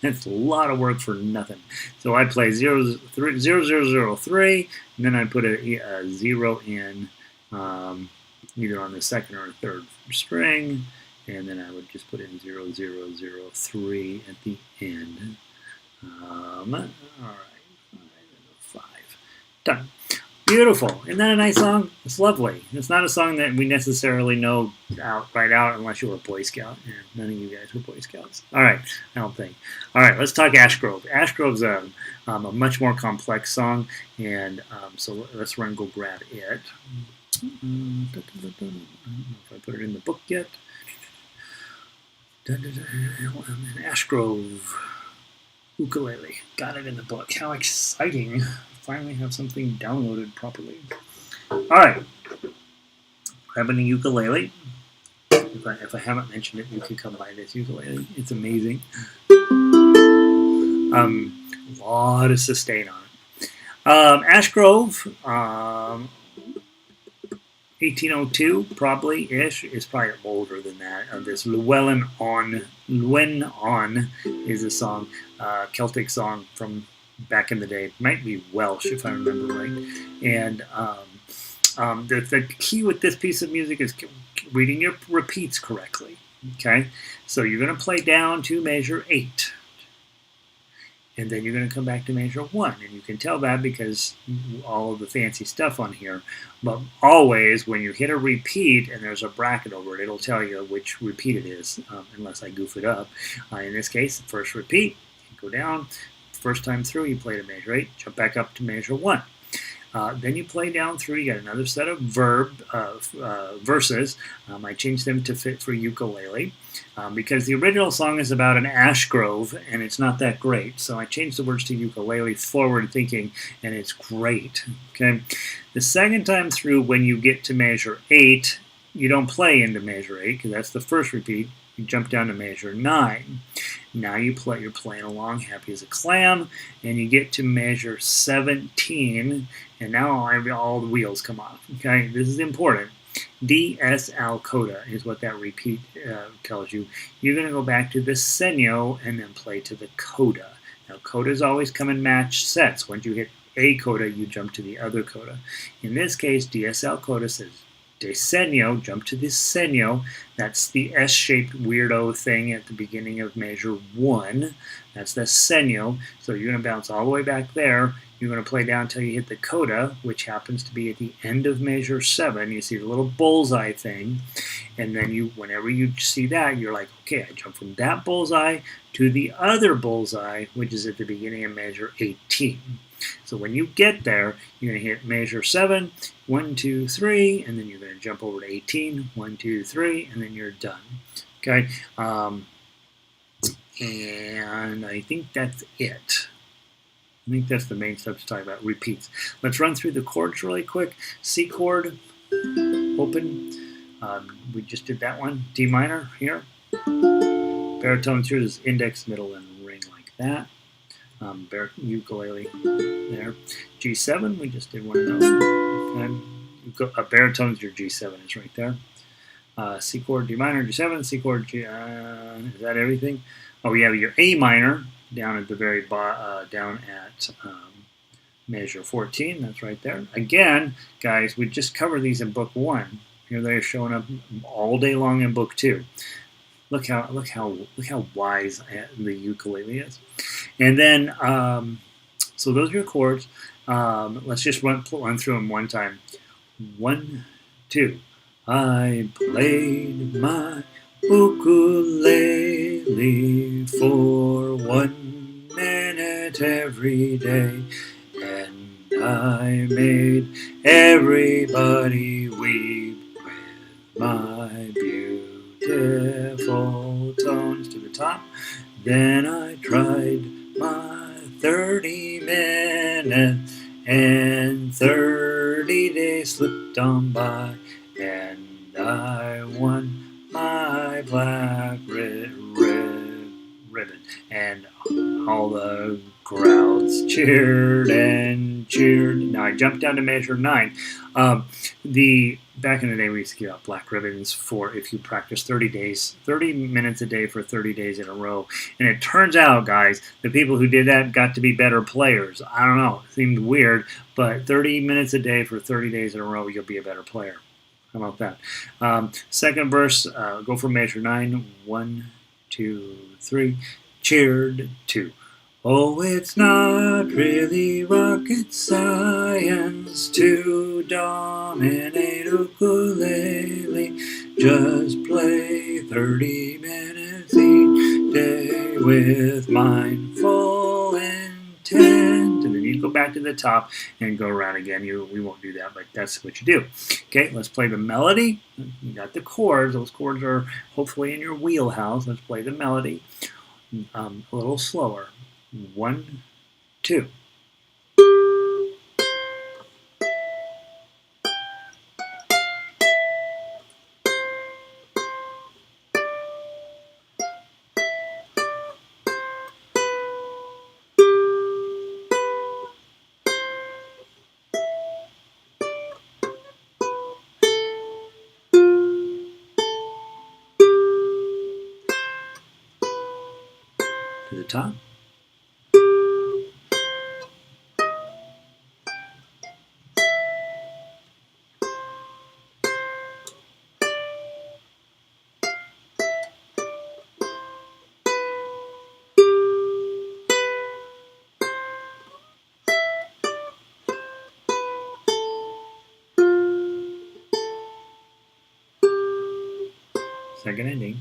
That's a lot of work for nothing. So I play 0, 3, 0, 0, 0, 3, and then I put a 0 in either on the second or third string, and then I would just put in 0003 at the end. All right, 5. Done. Beautiful. Isn't that a nice song? It's lovely. It's not a song that we necessarily know right out unless you were a Boy Scout. Yeah, none of you guys were Boy Scouts. All right, I don't think. All right, let's talk Ash Grove. Ash Grove's a much more complex song, and so let's run and go grab it. I don't know if I put it in the book yet. Ash Grove Ukulele. Got it in the book. How exciting. Finally have something downloaded properly. Alright. Grabbing a ukulele. If I haven't mentioned it, you can come buy this ukulele. It's amazing. A lot of sustain on it. Ash Grove, 1802, probably-ish. It's probably older than that. This Llewellyn On is a song, Celtic song from back in the day. Might be Welsh, if I remember right. And the key with this piece of music is reading your repeats correctly. Okay? So you're going to play down to measure 8. And then you're going to come back to measure 1. And you can tell that because all of the fancy stuff on here. But always, when you hit a repeat and there's a bracket over it, it'll tell you which repeat it is, unless I goof it up. In this case, the first repeat, you go down. First time through, you play to measure 8, jump back up to measure 1. Then you play down through, you get another set of verses. I changed them to fit for ukulele because the original song is about an ash grove and it's not that great. So I changed the words to ukulele, forward thinking, and it's great. Okay. The second time through, when you get to measure 8, you don't play into measure 8 because that's the first repeat. You jump down to measure 9. Now you're playing along happy as a clam, and you get to measure 17, and now all the wheels come off. Okay, this is important. D-S-Al coda is what that repeat tells you. You're going to go back to the segno and then play to the coda. Now codas always come in matched sets. Once you hit a coda, you jump to the other coda. In this case, D-S-Al coda says de segno, jump to the segno. That's the S-shaped weirdo thing at the beginning of measure 1. That's the segno. So you're going to bounce all the way back there. You're going to play down until you hit the coda, which happens to be at the end of measure 7. You see the little bullseye thing. And then whenever you see that, you're like, okay, I jump from that bullseye to the other bullseye, which is at the beginning of measure 18. So when you get there, you're going to hit measure 7, 1, 2, 3, and then you're going to jump over to 18, 1, 2, 3, and then you're done. Okay, and I think that's it. I think that's the main stuff to talk about, repeats. Let's run through the chords really quick. C chord, open. We just did that one. D minor here. Baritone through this index, middle, and ring like that. Ukulele there. G7, we just did one of those. Okay. Baritone's your G7 is right there. C chord, D minor, G7, C chord, G. Is that everything? Oh, we have your A minor down at the very down at measure 14. That's right there. Again, guys, we just covered these in book 1. Here they're showing up all day long in book 2. Look how wise the ukulele is. And then, so those are your chords. Let's just run through them one time. 1, 2. I played my ukulele for 1 minute every day, and I made everybody weep with my beautiful tones to the top. Then I tried my 30 minutes, and 30 days slipped on by, and I won my black ribbon. And all the crowds cheered and cheered. Now I jumped down to measure 9. Back in the day, we used to give out black ribbons for if you practice 30 minutes a day for 30 days in a row. And it turns out, guys, the people who did that got to be better players. I don't know. It seemed weird, but 30 minutes a day for 30 days in a row, you'll be a better player. How about that? Second verse, go for measure 9. 1, 2, 3. Cheered 2. Oh, it's not really rocket science to dominate ukulele. Just play 30 minutes each day with mindful intent. And then you go back to the top and go around again. We won't do that, but that's what you do. Okay, let's play the melody. You got the chords. Those chords are hopefully in your wheelhouse. Let's play the melody a little slower. 1, 2. To the top. Second ending.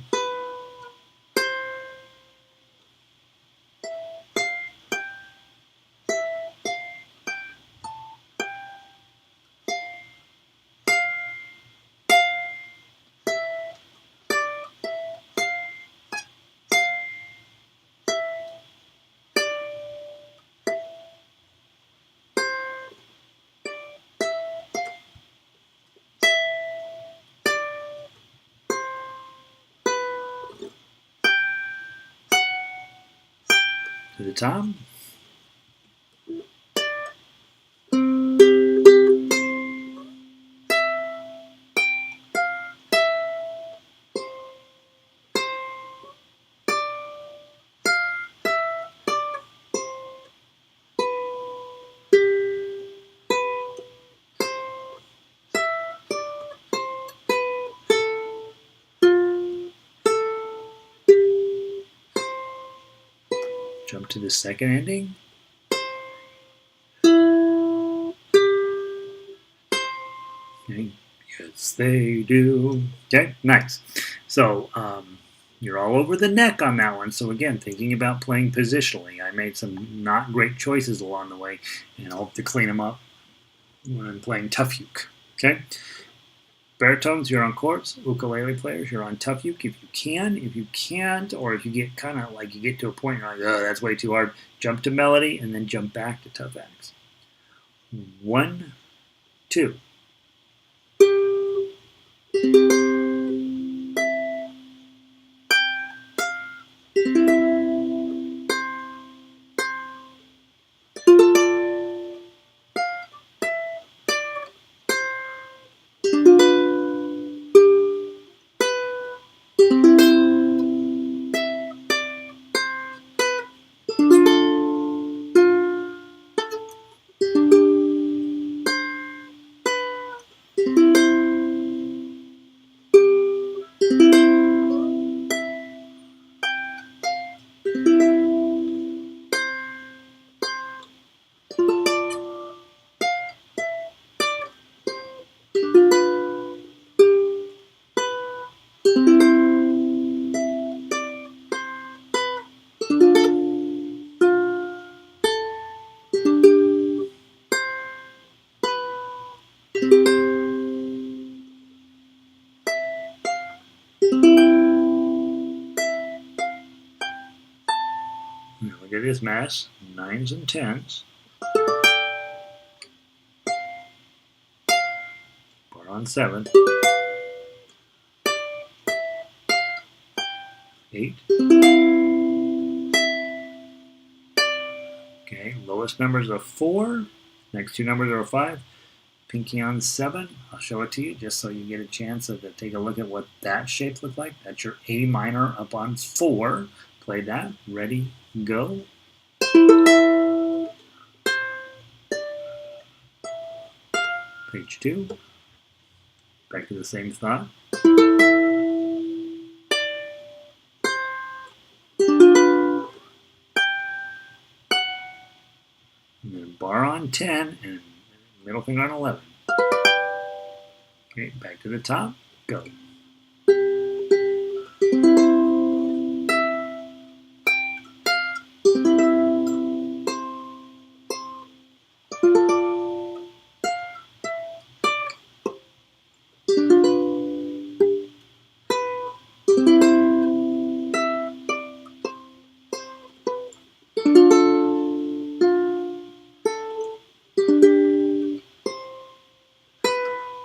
To the top. Jump to the second ending. Okay. Yes, they do. Okay, nice. So you're all over the neck on that one. So again, thinking about playing positionally, I made some not great choices along the way, and I'll have to clean them up when I'm playing TuffRawk. Okay. Baritones, you're on chords. Ukulele players, you're on TuffRawk if you can. If you can't, or if you get kind of like you get to a point you're like, oh, that's way too hard, jump to melody and then jump back to TuffRawk. 1, 2. Look at this mass, 9s and 10s. Bar on 7. 8. Okay, lowest number is a 4. Next two numbers are a 5. Pinky on 7. I'll show it to you just so you get a chance to take a look at what that shape looked like. That's your A minor up on 4. Play that. Ready, go. Page 2. Back to the same thought. And then bar on 10 and middle finger on 11. Okay, back to the top, go.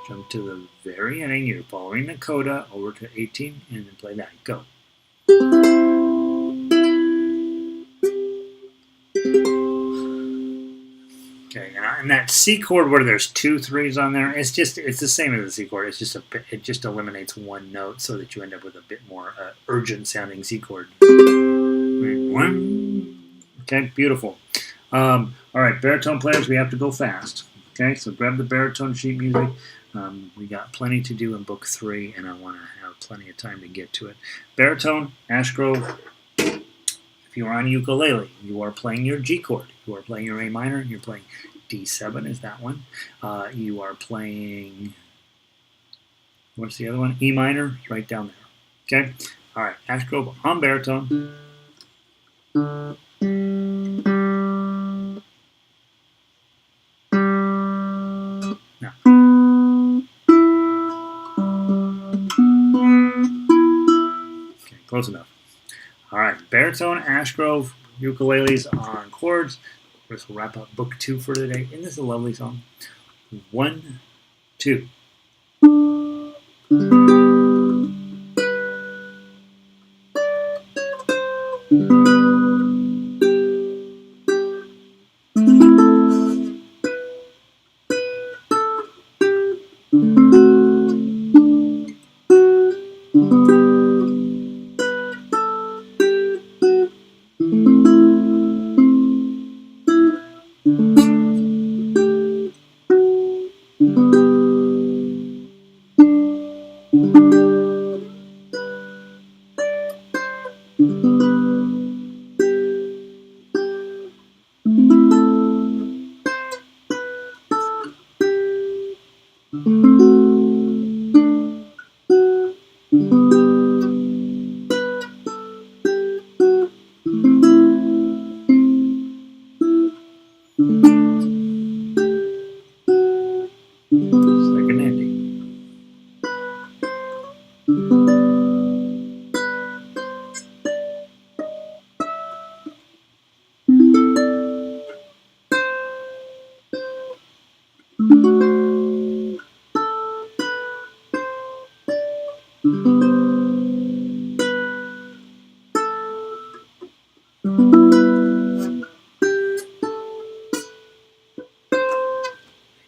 Jump to the very ending, you're following the coda over to 18 and then play that, go. Okay, and that C chord where there's 2 3s on there, it's the same as the C chord. It's just it just eliminates one note so that you end up with a bit more urgent sounding C chord. Okay, beautiful. All right, baritone players, we have to go fast. Okay, so grab the baritone sheet music. We got plenty to do in book 3, and I want to have plenty of time to get to it. Baritone, Ashgrove. If you are on ukulele, you are playing your G chord. You are playing your A minor. You're playing D7 is that one. You are playing, what's the other one? E minor, right down there. Okay? All right, Ashgrove on baritone. Now. Okay, close enough. All right, baritone, Ashgrove, ukuleles on chords. This will wrap up book 2 for today. Isn't this a lovely song? 1, 2. Second ending.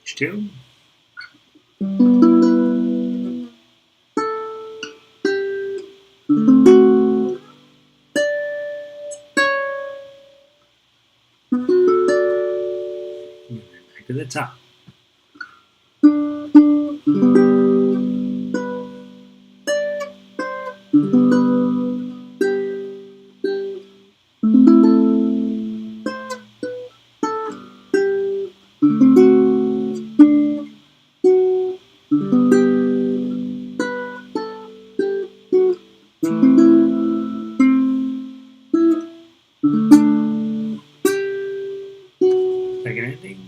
Page 2. And then back to the top. Second ending.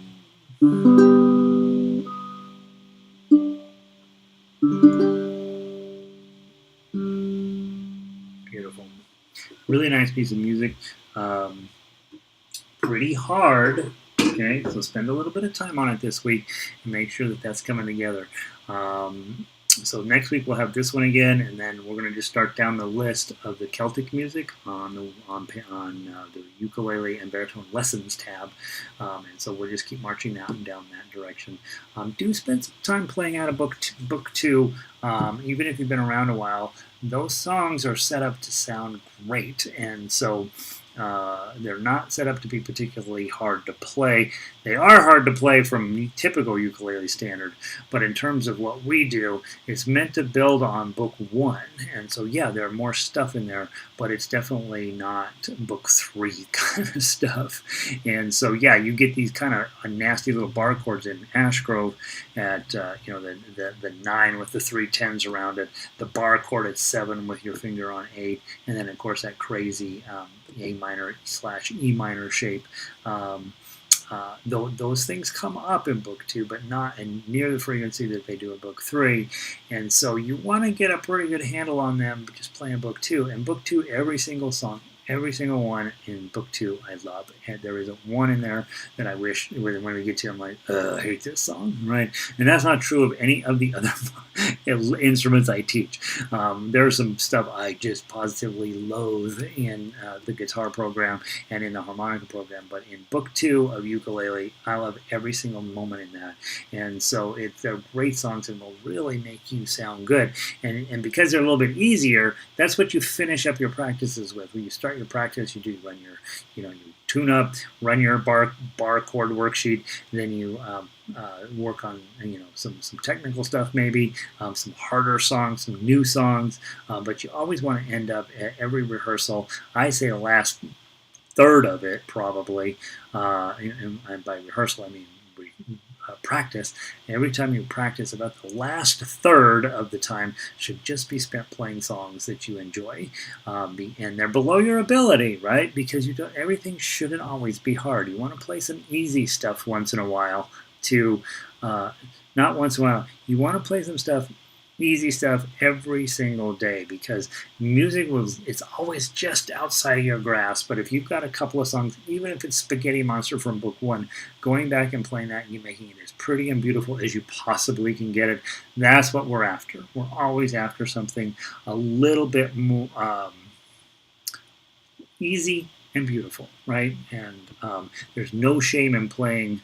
Beautiful. Really nice piece of music. Pretty hard. Okay, so spend a little bit of time on it this week and make sure that that's coming together. So next week we'll have this one again, and then we're going to just start down the list of the Celtic music on the ukulele and baritone lessons tab, and so we'll just keep marching down that direction. Do spend some time playing out of book 2, even if you've been around a while. Those songs are set up to sound great, and so they're not set up to be particularly hard to play. They are hard to play from typical ukulele standard, but in terms of what we do, it's meant to build on book 1. And so, yeah, there are more stuff in there, but it's definitely not book 3 kind of stuff. And so, yeah, you get these kind of nasty little bar chords in Ash Grove at, the 9 with the 3 10s around it, the bar chord at 7 with your finger on 8, and then, of course, that crazy A minor / E minor shape. Those things come up in book 2, but not in near the frequency that they do in book 3. And so you want to get a pretty good handle on them just playing book 2. And book 2, every single song, every single one in book 2 I love. And there isn't one in there that I wish, when we get to, I'm like, I hate this song, right? And that's not true of any of the other instruments I teach. There's some stuff I just positively loathe in the guitar program and in the harmonica program, but in book 2 of ukulele, I love every single moment in that. And so they're great songs and will really make you sound good. And because they're a little bit easier, that's what you finish up your practices with. When you start your practice, you run your, you tune up, run your bar chord worksheet, then you work on some technical stuff, maybe some harder songs, some new songs, but you always want to end up at every rehearsal. I say the last third of it probably, and by rehearsal I mean practice. Every time you practice, about the last third of the time should just be spent playing songs that you enjoy, and they're below your ability, right? Because everything shouldn't always be hard. You want to play some easy stuff once in a while, not once in a while. You want to play some easy stuff every single day, because music it's always just outside of your grasp. But if you've got a couple of songs, even if it's Spaghetti Monster from book 1, going back and playing that and you making it as pretty and beautiful as you possibly can get it, that's what we're after. We're always after something a little bit more easy and beautiful, right? And there's no shame in playing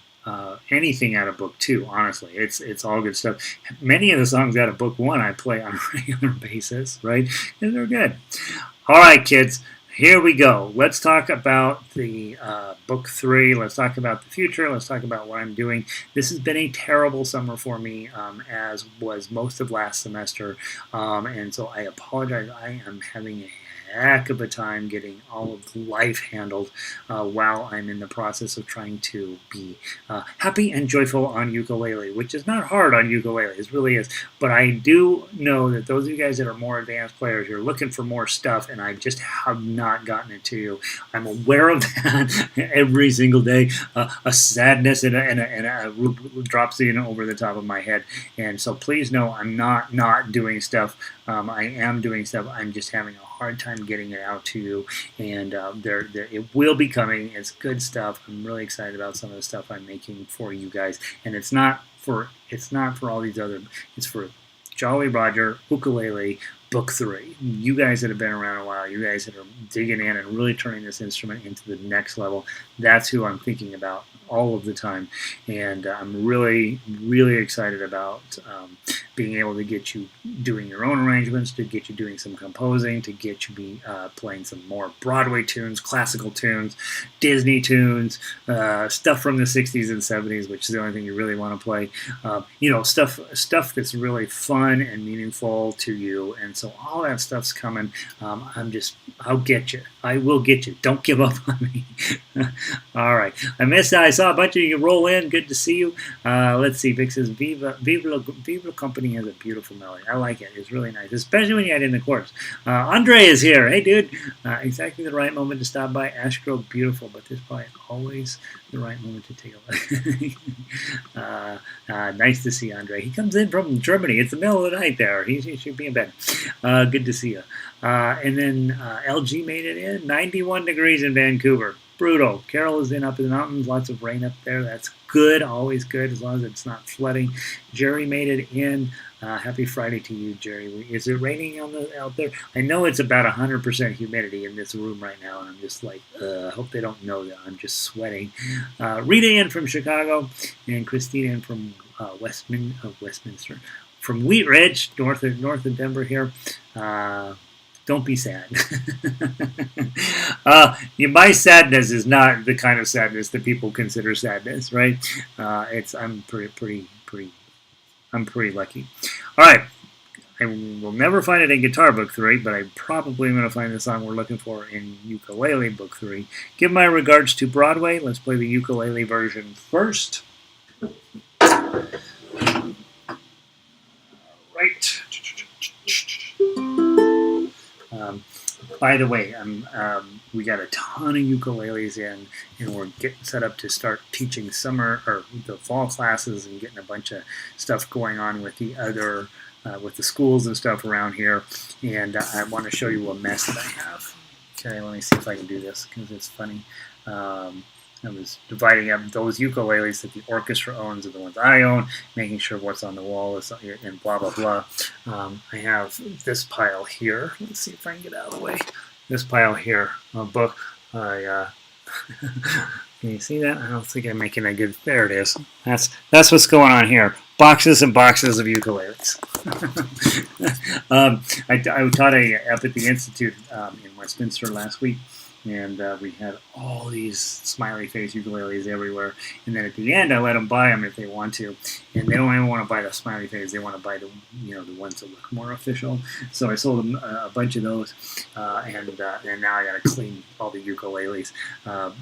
anything out of book 2. Honestly, it's all good stuff. Many of the songs out of book 1 I play on a regular basis, right? And they're good. All right, kids, here we go. Let's talk about the book 3. Let's talk about the future. Let's talk about what I'm doing. This has been a terrible summer for me, as was most of last semester, and so I apologize. I am having a heck of a time getting all of life handled while I'm in the process of trying to be happy and joyful on ukulele, which is not hard on ukulele. It really is. But I do know that those of you guys that are more advanced players, you're looking for more stuff, and I just have not gotten it to you. I'm aware of that every single day. A sadness and a drops in over the top of my head. And so please know I'm not doing stuff. I am doing stuff. I'm just having a hard time getting it out to you, and it will be coming. It's good stuff. I'm really excited about some of the stuff I'm making for you guys, and it's not for all these other. It's for Jolly Roger Ukulele Book 3. You guys that have been around a while, you guys that are digging in and really turning this instrument into the next level, that's who I'm thinking about all of the time. And I'm really, really excited about being able to get you doing your own arrangements, to get you doing some composing, to get you playing some more Broadway tunes, classical tunes, Disney tunes, stuff from the 60s and 70s, which is the only thing you really want to play. Stuff that's really fun and meaningful to you. And so all that stuff's coming. I'll get you. I will get you. Don't give up on me. All right. I saw a bunch of you roll in. Good to see you. Let's see. Vic says, Vive La Companie has a beautiful melody. I like it. It's really nice, especially when you add in the chorus. Andre is here. Hey, dude. Exactly the right moment to stop by. Ash Grove, beautiful, but this is probably always the right moment to take a look. Nice to see Andre. He comes in from Germany. It's the middle of the night there. He should be in bed. Good to see you. And then LG made it in. 91 degrees in Vancouver. Brutal. Carol is up in the mountains. Lots of rain up there. That's good. Always good, as long as it's not flooding. Jerry made it in. Happy Friday to you, Jerry. Is it raining out there? I know it's about 100% humidity in this room right now, and I'm just like, I hope they don't know that I'm just sweating. Rita in from Chicago, and Christina in from Westminster, from Wheat Ridge, north of Denver here. Don't be sad. My sadness is not the kind of sadness that people consider sadness, right? I'm I'm pretty lucky. All right. I will never find it in Guitar Book 3, but I probably am going to find the song we're looking for in Ukulele Book 3. Give my regards to Broadway. Let's play the ukulele version first. Right. By the way, we got a ton of ukuleles in, and we're getting set up to start teaching summer or the fall classes and getting a bunch of stuff going on with the other with the schools and stuff around here. And I want to show you a mess that I have. Okay, let me see if I can do this because it's funny. I was dividing up those ukuleles that the orchestra owns and the ones I own, making sure what's on the wall is and blah, blah, blah. I have this pile here. Let's see if I can get out of the way. This pile here, a book. Can you see that? I don't think I'm making a good. There it is. That's what's going on here. Boxes and boxes of ukuleles. I taught up at the Institute in Westminster last week. And we had all these smiley face ukuleles everywhere. And then at the end, I let them buy them if they want to. And they don't even want to buy the smiley face; they want to buy the the ones that look more official. So I sold them a bunch of those, and now I got to clean all the ukuleles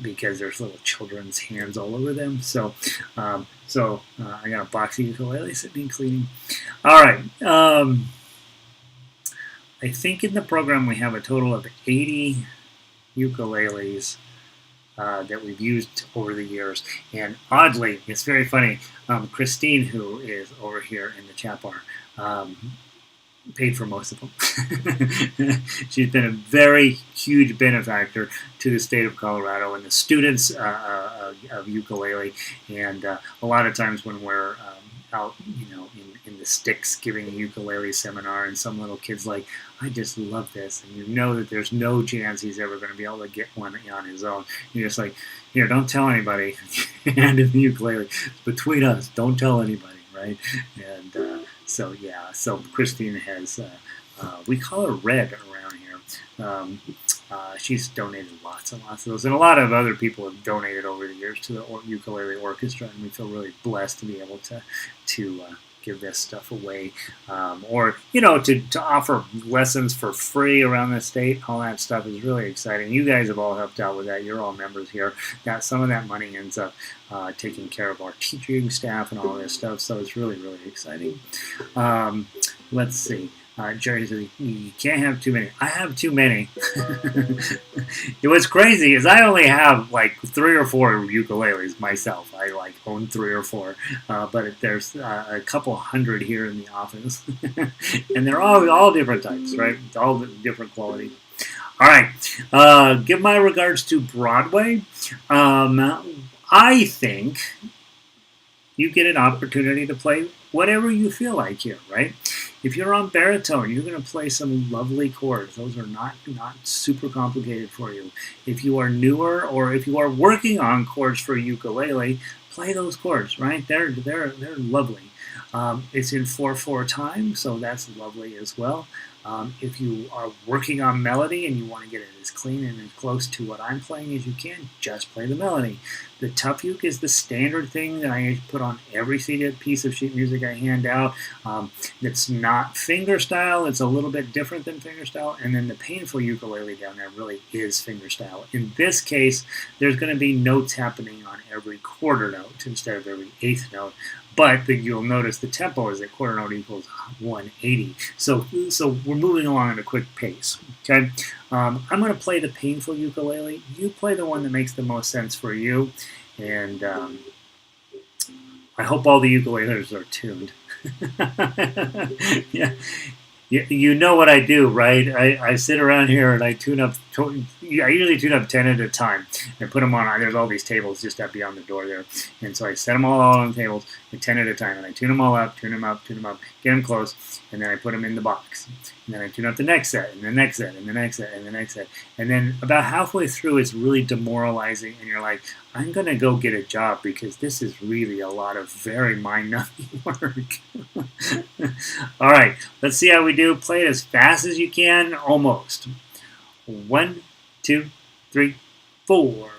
because there's little children's hands all over them. So I got a box of ukuleles sitting cleaning. All right. I think in the program we have a total of 80 ukuleles that we've used over the years, and oddly, it's very funny. Christine, who is over here in the chat bar, paid for most of them. She's been a very huge benefactor to the state of Colorado and the students of ukulele, and a lot of times when we're out, in the sticks giving a ukulele seminar, and some little kid's like, I just love this, and you know that there's no chance he's ever going to be able to get one on his own. You're just like, here, don't tell anybody. Hand him the ukulele. It's between us. Don't tell anybody, right? And so Christine has, we call her Red around here. She's donated lots and lots of those, and a lot of other people have donated over the years to the ukulele orchestra, and we feel really blessed to be able to give this stuff away, or to offer lessons for free around the state. All that stuff is really exciting. You guys have all helped out with that. You're all members here. That some of that money ends up taking care of our teaching staff and all this stuff. So it's really, really exciting. Let's see. Jerry says, you can't have too many. I have too many. What's crazy is I only have like 3 or 4 ukuleles myself. I own 3 or 4, but there's a couple hundred here in the office, and they're all different types, right? All different quality. All right. Give my regards to Broadway. I think you get an opportunity to play whatever you feel like here, right? If you're on baritone, you're going to play some lovely chords. Those are not super complicated for you. If you are newer, or if you are working on chords for ukulele, play those chords, right? They're lovely. It's in 4/4 time, so that's lovely as well. If you are working on melody and you want to get it as clean and as close to what I'm playing as you can, just play the melody. The Tuff uke is the standard thing that I put on every piece of sheet music I hand out. It's not fingerstyle. It's a little bit different than fingerstyle. And then the painful ukulele down there really is fingerstyle. In this case, there's going to be notes happening on every quarter note instead of every eighth note. But you'll notice the tempo is that quarter note equals 180. So we're moving along at a quick pace. Okay, I'm going to play the painful ukulele. You play the one that makes the most sense for you, and I hope all the ukuleles are tuned. Yeah. You know what I do, right? I sit around here and I tune up, I usually tune up 10 at a time. I put them on. There's all these tables just up beyond the door there, and so I set them all out on the tables, 10 at a time, and I tune them all up, tune them up, get them close, and then I put them in the box. And then I tune up the next set, and the next set, and the next set, and the next set, and then about halfway through, it's really demoralizing, and you're like, I'm gonna go get a job because this is really a lot of very mind-numbing work. All right, let's see how we do. Play it as fast as you can, almost. 1, 2, 3, 4.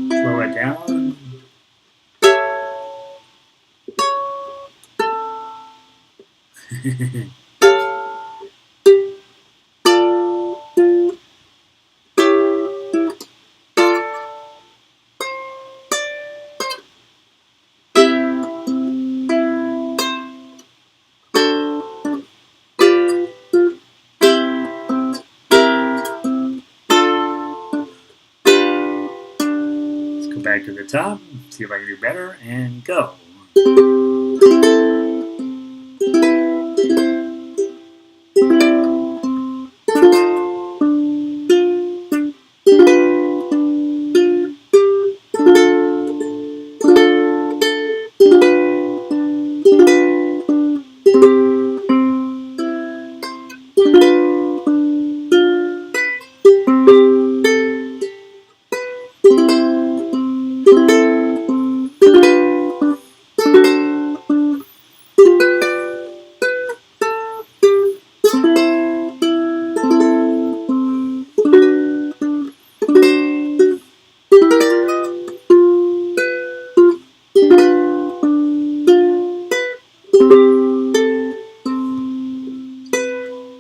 Slow it down. Back to the top, see if I can do better, and go.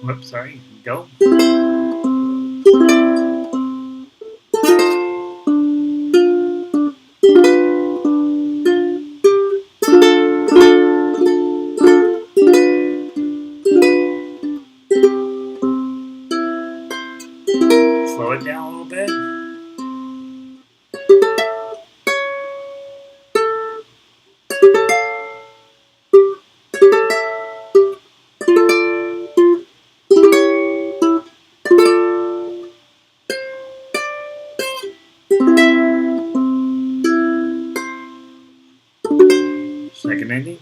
Whoops, sorry, go. Slow it down a little bit. Second ending.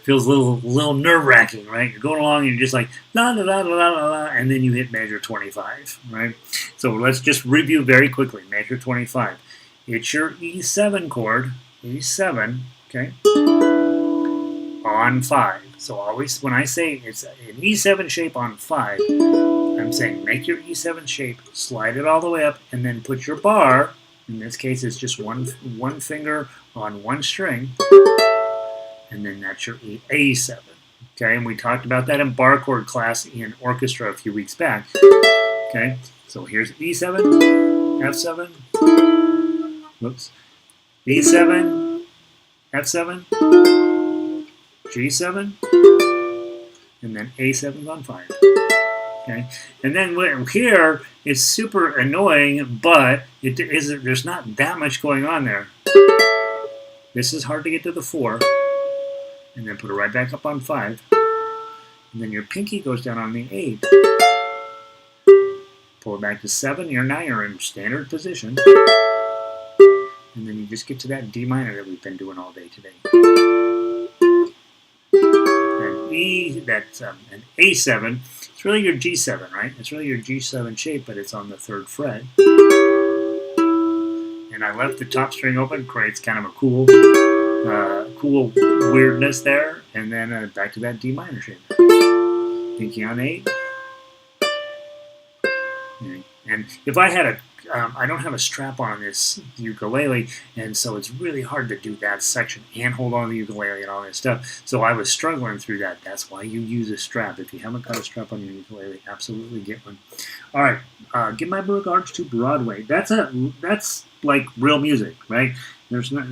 Feels a little nerve-wracking, right? You're going along and you're just like la la la la la la, and then you hit measure 25, right? So let's just review very quickly. Measure 25. It's your E7 chord, E7, okay, on 5. So always when I say it's an E7 shape on 5, I'm saying make your E7 shape, slide it all the way up, and then put your bar. In this case, it's just one finger on one string. And then that's your A7. Okay, and we talked about that in bar chord class in orchestra a few weeks back. Okay, so here's E7, F7, whoops, E7, F7, G7, and then A7 on 5. Okay, and then here it's super annoying, but there's not that much going on there. This is hard to get to the 4. And then put it right back up on 5. And then your pinky goes down on the 8. pull it back to 7. Now you're in standard position. And then you just get to that D minor that we've been doing all day today. And E, that's an A7. It's really your G7, right? It's really your G7 shape, but it's on the 3rd fret. And I left the top string open, creates kind of a cool weirdness there. And then back to that D minor shape. Pinky on 8. And if I had I don't have a strap on this ukulele, and so it's really hard to do that section and hold on to the ukulele and all that stuff. So I was struggling through that. That's why you use a strap. If you haven't got a strap on your ukulele, absolutely get one. All right, give my regards to Broadway. That's like real music, right? There's not,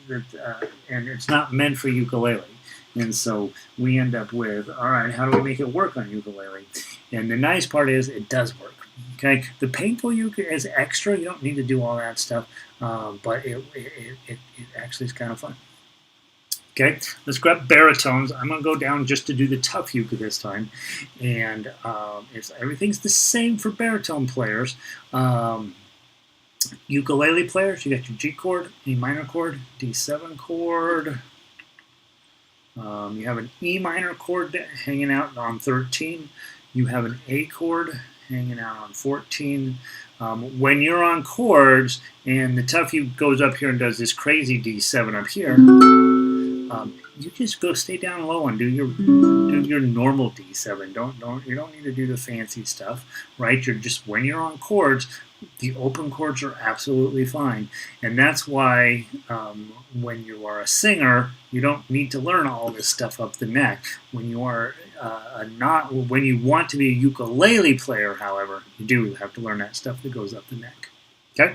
and it's not meant for ukulele. And so we end up with, all right, how do we make it work on ukulele? And the nice part is it does work. Okay, the painful uke is extra. You don't need to do all that stuff, but it actually is kind of fun. Okay, let's grab baritones. I'm going to go down just to do the Tuff uke this time, and everything's the same for baritone players. Ukulele players, you got your G chord, A minor chord, D7 chord. You have an E minor chord hanging out on 13. You have an A chord hanging out on 14. When you're on chords and the Tuff uke goes up here and does this crazy D7 up here, you just go stay down low and do your normal D7. You don't need to do the fancy stuff, right? You're just, when you're on chords, the open chords are absolutely fine, and that's why when you are a singer, you don't need to learn all this stuff up the neck. When you are when you want to be a ukulele player, however, you do have to learn that stuff that goes up the neck. Okay,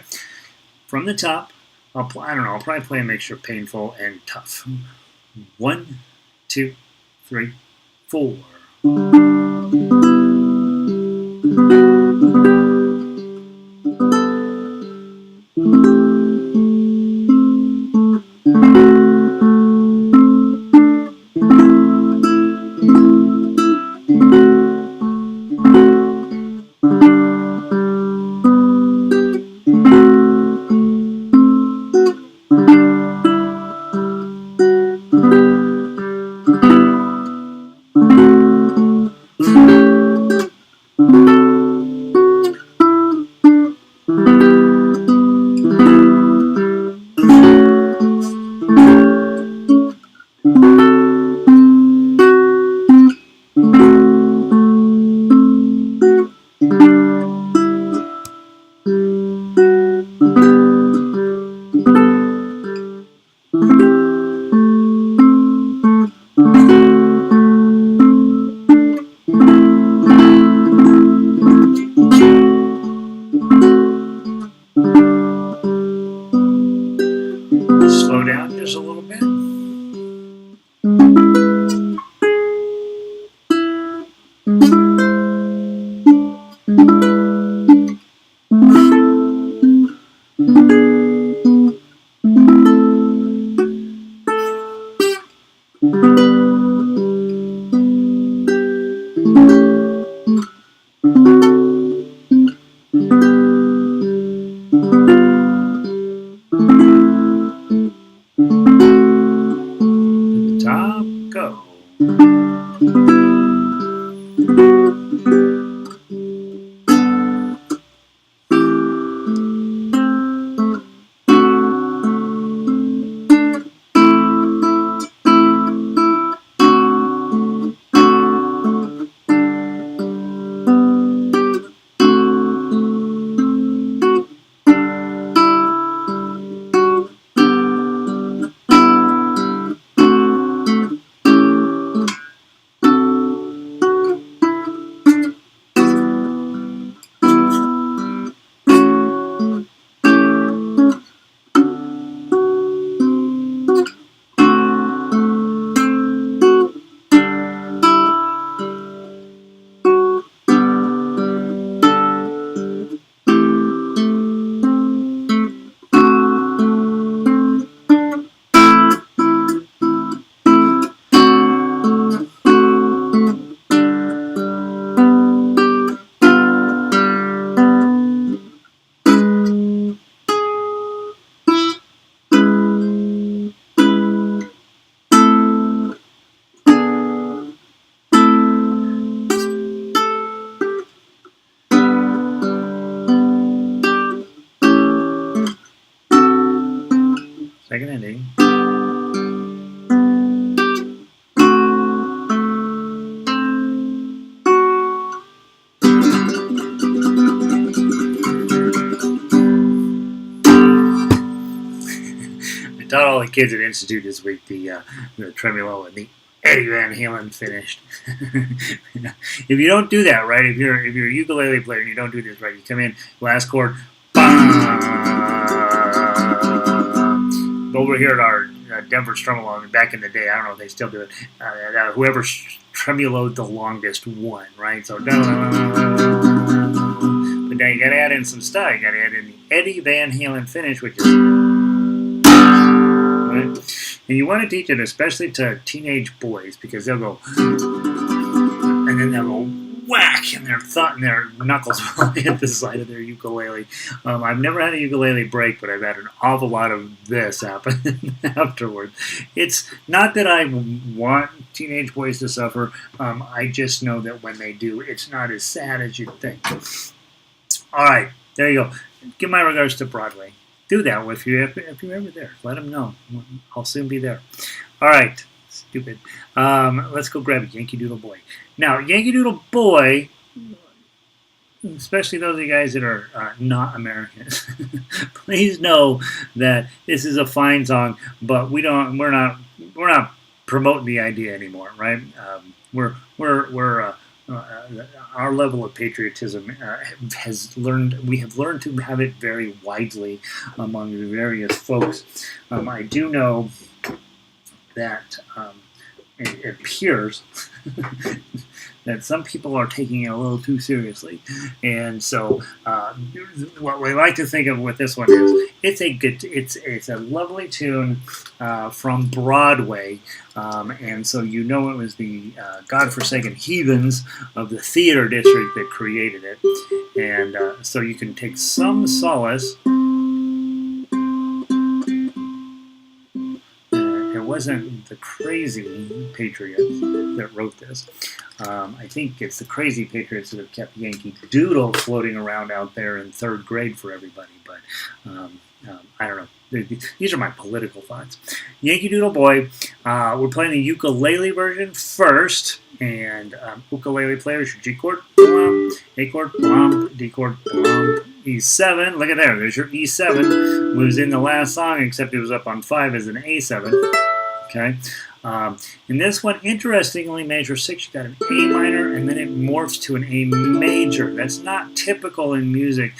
from the top, I'll probably play a mixture of painful and tough. 1, 2, 3, 4. second ending. I taught all the kids at Institute this week the tremolo and the Eddie Van Halen finished. If you don't do that right, if you're a ukulele player and you don't do this right, you come in, last chord, over here at our Denver Strumming back in the day, I don't know if they still do it, whoever tremoloed the longest won, right? So, but now you got to add in some stuff. You got to add in the Eddie Van Halen finish, which is, right? And you want to teach it especially to teenage boys because they'll go, and then they'll go whack, and their knuckles will hit the side of their ukulele. I've never had a ukulele break, but I've had an awful lot of this happen afterward. It's not that I want teenage boys to suffer. I just know that when they do, it's not as sad as you'd think. All right, there you go. Give my regards to Broadway. Do that if you're ever there. Let them know. I'll soon be there. All right. Stupid. Let's go grab Yankee Doodle Boy. Now, Yankee Doodle Boy, especially those of you guys that are not Americans, please know that this is a fine song, but we're not promoting the idea anymore, right? Our level of patriotism we have learned to have it very widely among the various folks. I do know that it appears that some people are taking it a little too seriously, and so what we like to think of with this one is it's a lovely tune from Broadway, and so you know it was the godforsaken heathens of the theater district that created it, and so you can take some solace. It wasn't the crazy patriots that wrote this. I think it's the crazy patriots that have kept Yankee Doodle floating around out there in third grade for everybody. But I don't know. These are my political thoughts. Yankee Doodle Boy. We're playing the ukulele version first. And ukulele players, your G chord, A chord, D chord, E7. Look at there. There's your E7. It was in the last song, except it was up on 5 as an A7. Okay. In this one, interestingly, measure 6, you got an A minor, and then it morphs to an A major. That's not typical in music.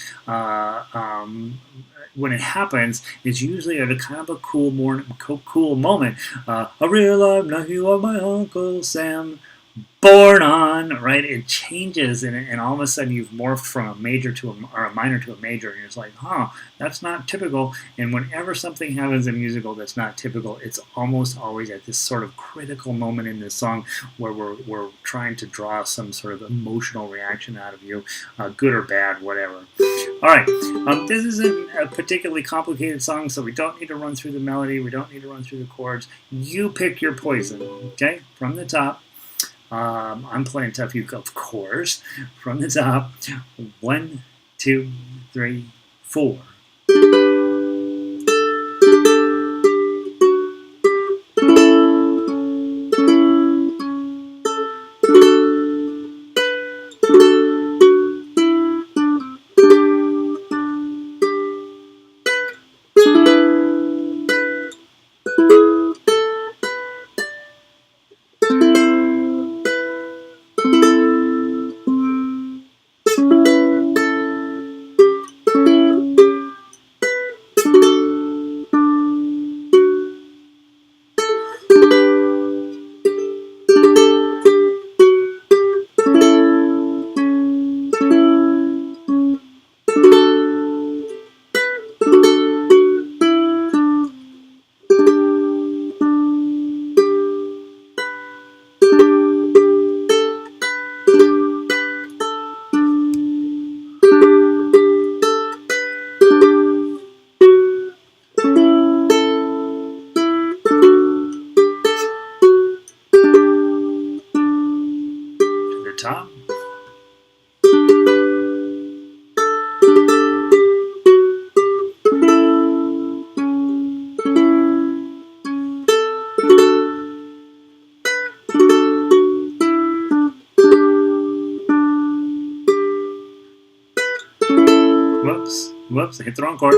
When it happens, it's usually at a kind of a cool moment. A real life nephew of my Uncle Sam, born on, right? It changes, and all of a sudden you've morphed from a major to a minor to a major, and it's like, that's not typical. And whenever something happens in musical that's not typical, it's almost always at this sort of critical moment in this song where we're trying to draw some sort of emotional reaction out of you, good or bad, whatever. All right, this isn't a particularly complicated song, so we don't need to run through the melody, we don't need to run through the chords. You pick your poison, okay? From the top. I'm playing Tuff Uke, of course. From the top, 1, 2, 3, 4. Whoops, I hit the wrong chord.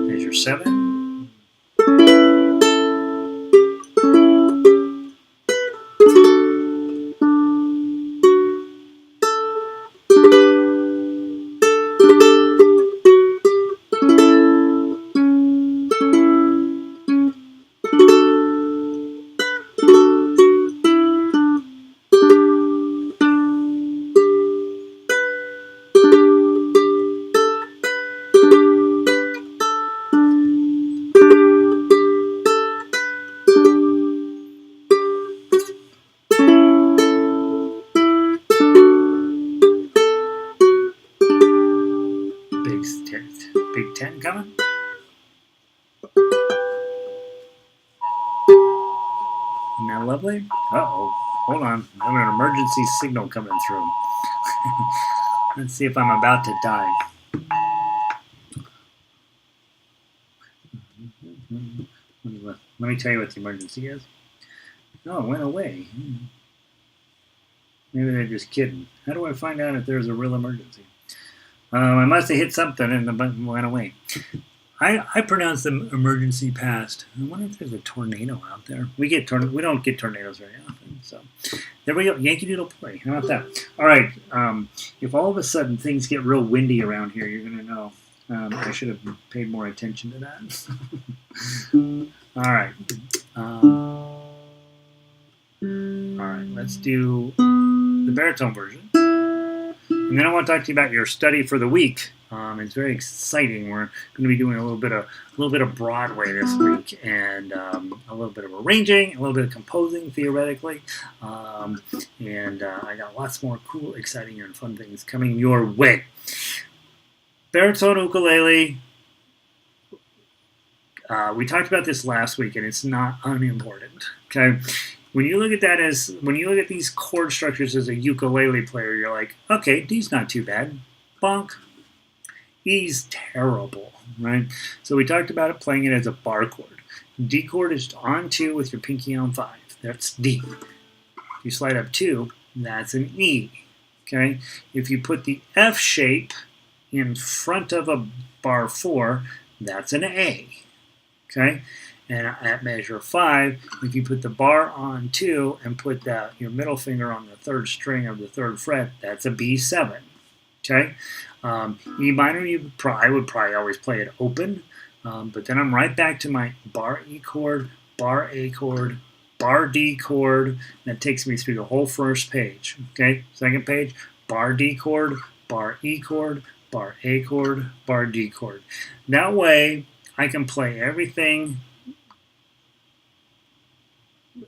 There's your 7. Big 10 coming. Isn't that lovely? Uh-oh. Hold on. I have an emergency signal coming through. Let's see if I'm about to die. Let me tell you what the emergency is. Oh, it went away. Maybe they're just kidding. How do I find out if there's a real emergency? I must have hit something and the button went away. I pronounce them emergency past. I wonder if there's a tornado out there. We don't get tornadoes very often. So there we go. Yankee Doodle Boy. How about that? All right. If all of a sudden things get real windy around here, you're going to know. I should have paid more attention to that. All right. All right. Let's do the baritone version. And then I want to talk to you about your study for the week. It's very exciting. We're going to be doing a little bit of Broadway this week, and a little bit of arranging, a little bit of composing theoretically, and I got lots more cool, exciting, and fun things coming your way. Baritone ukulele. We talked about this last week, and it's not unimportant. Okay. When you look at these chord structures as a ukulele player, you're like, okay, D's not too bad. Bonk. E's terrible, right? So we talked about playing it as a bar chord. D chord is on 2 with your pinky on 5. That's D. If you slide up 2, that's an E. Okay? If you put the F shape in front of a bar 4, that's an A. Okay? And at measure 5, if you put the bar on 2 and put your middle finger on the 3rd string of the 3rd fret, that's a B7. Okay? E minor, I would probably always play it open, but then I'm right back to my bar E chord, bar A chord, bar D chord. That takes me through the whole first page. Okay? Second page, bar D chord, bar E chord, bar A chord, bar D chord. That way, I can play everything.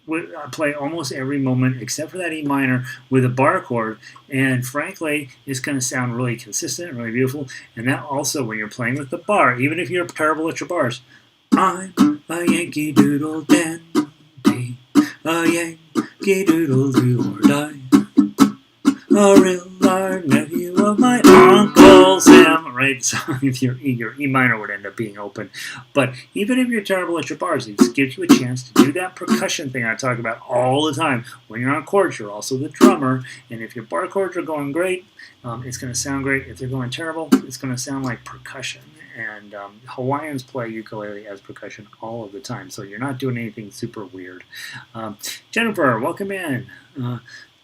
I play almost every moment except for that E minor with a bar chord, and frankly, it's going to sound really consistent, really beautiful. And that also, when you're playing with the bar, even if you're terrible at your bars, I'm a Yankee Doodle dandy, a Yankee Doodle do or die, a real large nephew of my Uncle Sam. Right? So if your E minor would end up being open. But even if you're terrible at your bars, it just gives you a chance to do that percussion thing I talk about all the time. When you're on chords, you're also the drummer. And if your bar chords are going great, it's going to sound great. If they're going terrible, it's going to sound like percussion. And Hawaiians play ukulele as percussion all of the time. So you're not doing anything super weird. Jennifer, welcome in.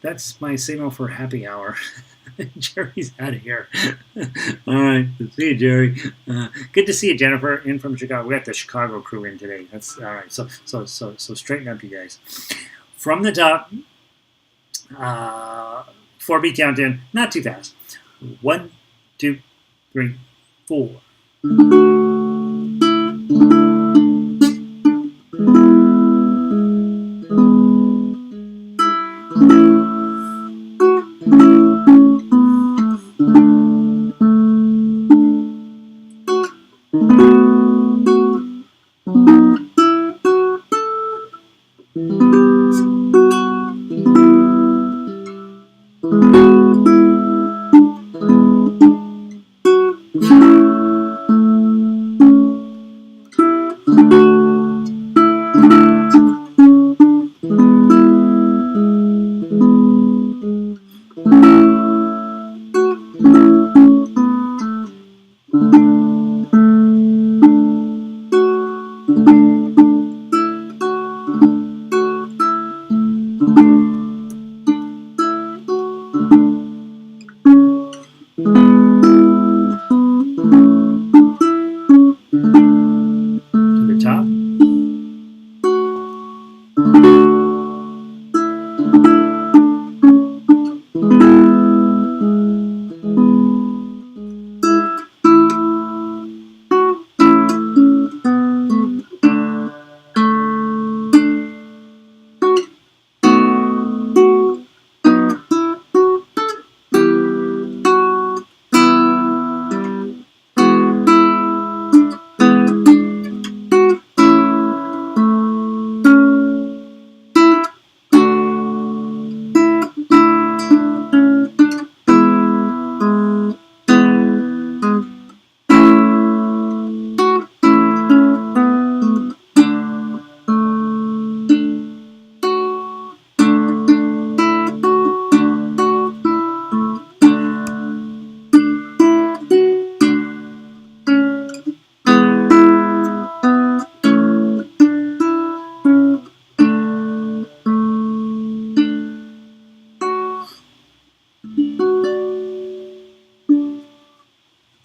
That's my signal for happy hour. Jerry's out of here. All right, see you, Jerry. Good to see you, Jennifer, in from Chicago. We got the Chicago crew in today. That's all right. So straighten up, you guys. From the top, 4-beat countdown, not too fast. 1, 2, 3, 4. To the top.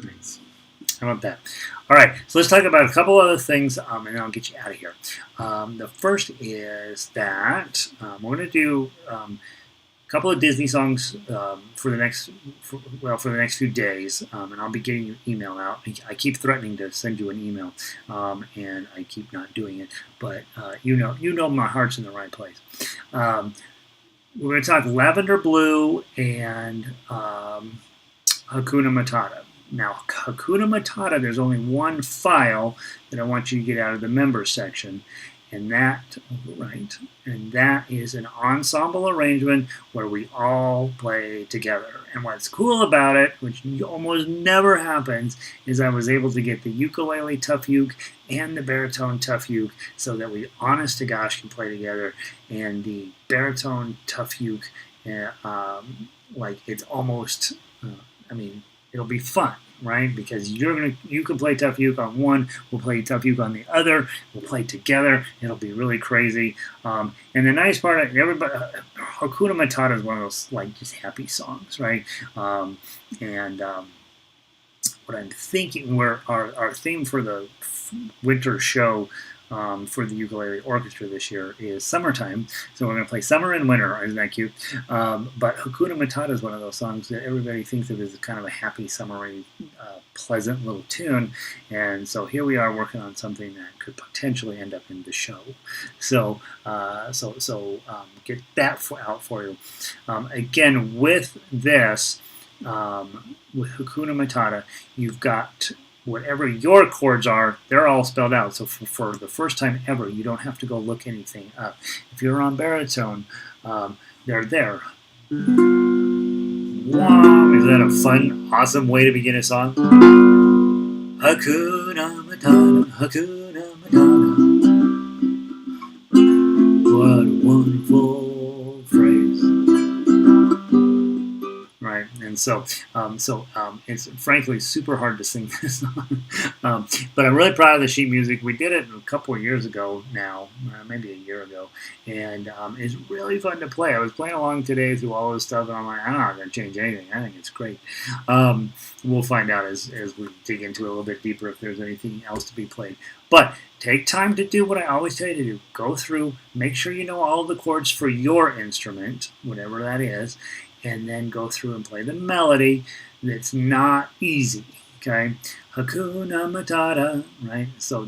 Nice. How about that? All right, so let's talk about a couple other things, and then I'll get you out of here. The first is that we're going to do a couple of Disney songs for the next few days, and I'll be getting your email out. I keep threatening to send you an email, and I keep not doing it. But you know, my heart's in the right place. We're going to talk Lavender Blue and Hakuna Matata. Now, Hakuna Matata, there's only one file that I want you to get out of the members section, and that is an ensemble arrangement where we all play together. And what's cool about it, which almost never happens, is I was able to get the ukulele Tuff Uke and the baritone Tuff Uke so that we, honest to gosh, can play together. And the baritone Tuff Uke, it's almost, it'll be fun, right? Because you can play Tuff Uke on one, we'll play Tuff Uke on the other, we'll play together. It'll be really crazy. And the nice part, everybody, Hakuna Matata is one of those just happy songs, right? What I'm thinking, where our theme for the winter show for the ukulele orchestra this year is summertime, so we're going to play summer and winter. Isn't that cute? But Hakuna Matata is one of those songs that everybody thinks of as kind of a happy, summery, pleasant little tune, and so here we are working on something that could potentially end up in the show. So get that out for you. Again, with this, with Hakuna Matata, you've got whatever your chords are, they're all spelled out. So for the first time ever, you don't have to go look anything up. If you're on baritone, they're there. Wow, is that a fun, awesome way to begin a song? Hakuna Matata, Hakuna Matata. What a wonderful phrase. Right, and so it's frankly super hard to sing this song, but I'm really proud of the sheet music. We did it a couple of years ago now, maybe a year ago, and it's really fun to play. I was playing along today through all this stuff, and I'm like, I'm not going to change anything. I think it's great. We'll find out as we dig into it a little bit deeper if there's anything else to be played. But take time to do what I always tell you to do. Go through, make sure you know all the chords for your instrument, whatever that is, and then go through and play the melody. That's not easy, okay? Hakuna Matata, right? So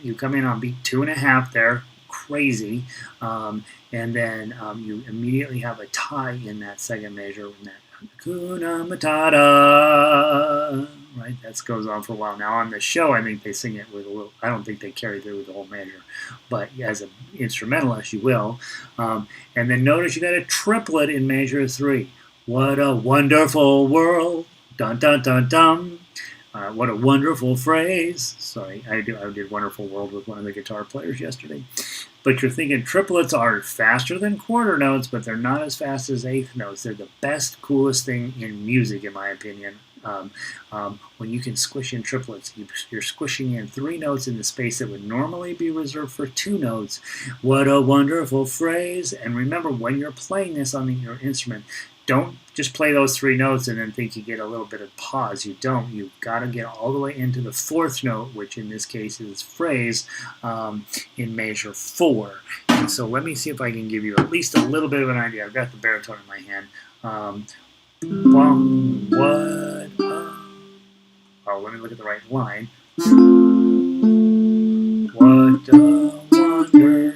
you come in on beat 2.5 there, crazy, and then you immediately have a tie in that second measure with that Hakuna Matata, right? That goes on for a while. Now on the show, I think they sing it with a little, I don't think they carry through with the whole measure, but as an instrumentalist, you will. And then notice you got a triplet in measure 3. What a wonderful world, dun dun dun dun. What a wonderful phrase. Sorry, I did Wonderful World with one of the guitar players yesterday. But you're thinking triplets are faster than quarter notes, but they're not as fast as eighth notes. They're the best, coolest thing in music, in my opinion. When you can squish in triplets, you're squishing in 3 notes in the space that would normally be reserved for 2 notes. What a wonderful phrase. And remember, when you're playing this on your instrument, don't just play those 3 notes and then think you get a little bit of pause. You don't. You've got to get all the way into the 4th note, which in this case is phrase, in measure 4. And so let me see if I can give you at least a little bit of an idea. I've got the baritone in my hand. Let me look at the right line. What a wonder.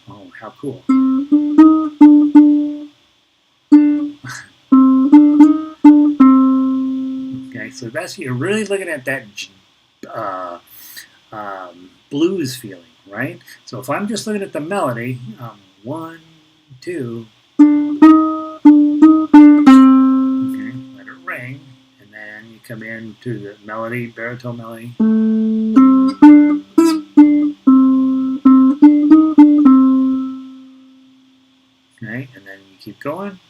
Oh, how cool. Okay, so that's, you're really looking at that blues feeling, right? So if I'm just looking at the melody, 1, 2, okay, let it ring, and then you come into the melody, baritone melody. Okay, and then you keep going.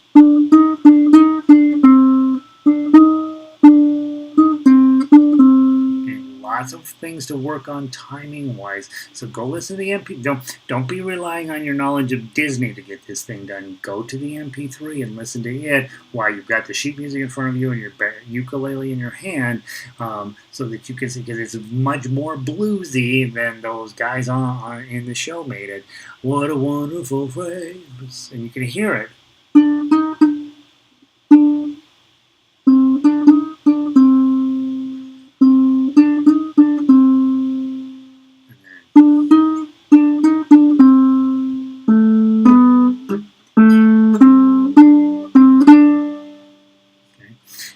Lots of things to work on timing wise. So go listen to the MP. Don't be relying on your knowledge of Disney to get this thing done. Go to the MP3 and listen to it while you've got the sheet music in front of you and your ukulele in your hand, so that you can see, because it's much more bluesy than those guys on in the show made it. What a wonderful phrase, and you can hear it.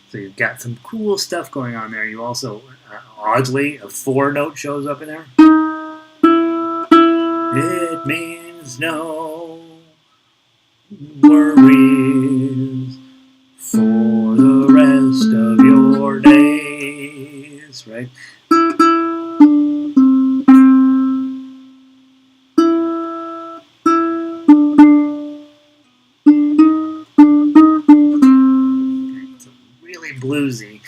So you've got some cool stuff going on there. You also, oddly, a 4 note shows up in there. It means no worries for the rest of your days, right? Bluesy,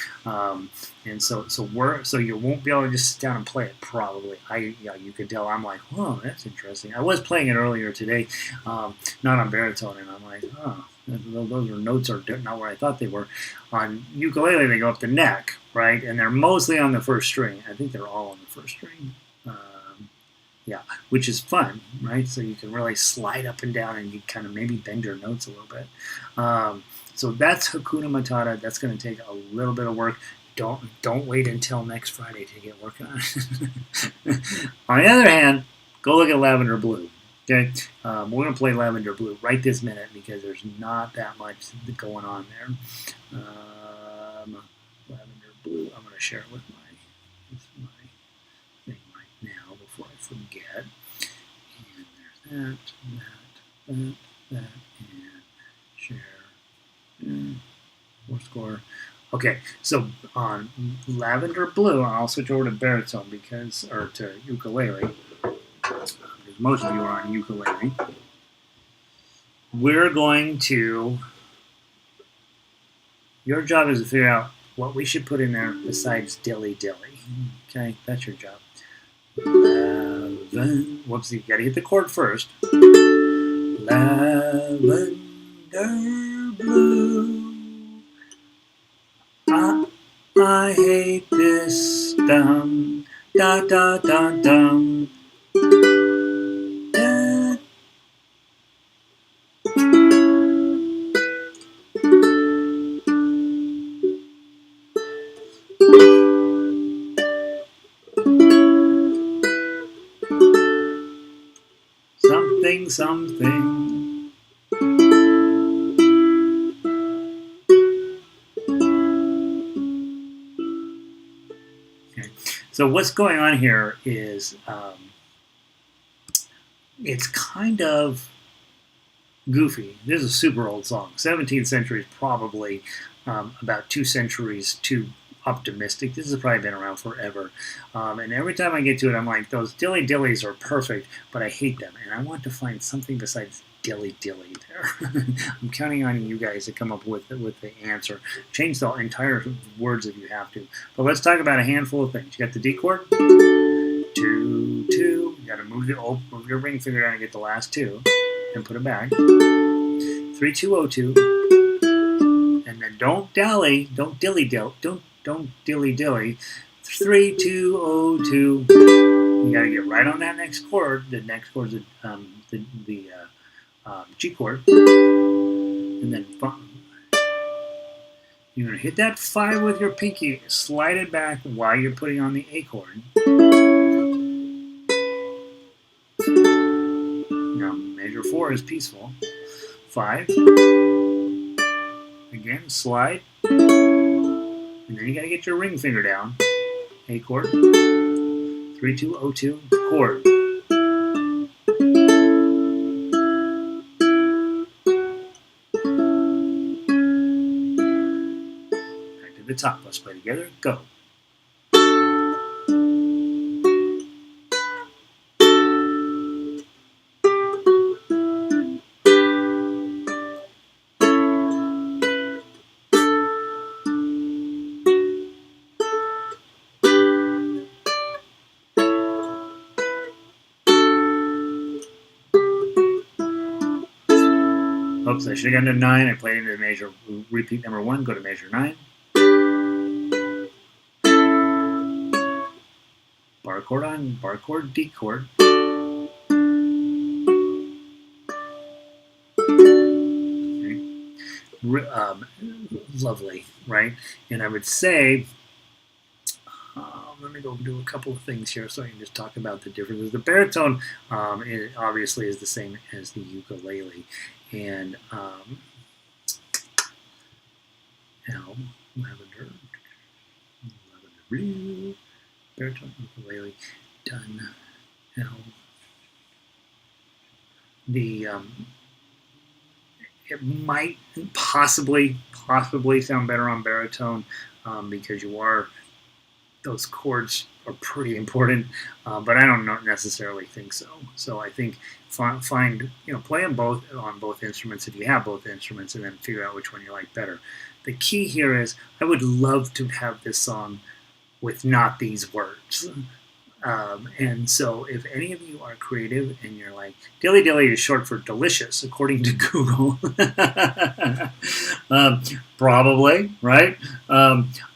and so you won't be able to just sit down and play it. Probably, you can tell. I'm like, oh, that's interesting. I was playing it earlier today, not on baritone, and I'm like, oh, those notes are not where I thought they were. On ukulele, they go up the neck, right, and they're mostly on the 1st string. I think they're all on the 1st string. Yeah, which is fun, right? So you can really slide up and down, and you kind of maybe bend your notes a little bit. So that's Hakuna Matata. That's going to take a little bit of work. Don't wait until next Friday to get working on it. On the other hand, go look at Lavender Blue. Okay, we're going to play Lavender Blue right this minute because there's not that much going on there. Lavender Blue. I'm going to share it with my thing right now before I forget. And there's that, and share. More score. Okay, so on Lavender Blue, I'll switch over to baritone or to ukulele, because most of you are on ukulele. We're going to. Your job is to figure out what we should put in there besides dilly dilly. Okay, that's your job. Whoops, you got to hit the chord first. Lavender Blue. I hate this dum da da da dum. Da. Something. So what's going on here is it's kind of goofy. This is a super old song. 17th century is probably about 2 centuries too optimistic. This has probably been around forever. And every time I get to it, I'm like, those dilly dillies are perfect, but I hate them. And I want to find something besides dilly there. I'm counting on you guys to come up with the answer. Change the entire words if you have to. But let's talk about a handful of things. You got the D chord, 2, 2. You got to move your ring finger down and get the last 2, and put it back. 3, 2, 0, 2, and then don't dilly, don't dilly. 3, 2, 0, 2. You got to get right on that next chord. The next chord is the G chord, and then you're going to hit that 5 with your pinky, slide it back while you're putting on the A chord. Now measure 4 is peaceful. 5, again slide, and then you got to get your ring finger down. A chord, 3, 2, 0, 2, chord. Back to the top. Let's play together. Go. Oops, I should have gone to 9. I played into measure, repeat number 1, go to measure 9. Bar chord on, bar chord, D chord. Lovely, right? And I would say, let me go do a couple of things here so I can just talk about the differences. The baritone obviously is the same as the ukulele. And now lavender blue, baritone ukulele done. Now the it might possibly sound better on baritone because those chords are pretty important, but I don't necessarily think so. So I think find play them both on both instruments if you have both instruments, and then figure out which one you like better. The key here is I would love to have this song with not these words. And so if any of you are creative and you're like, dilly is short for delicious, according to Google. Probably, right?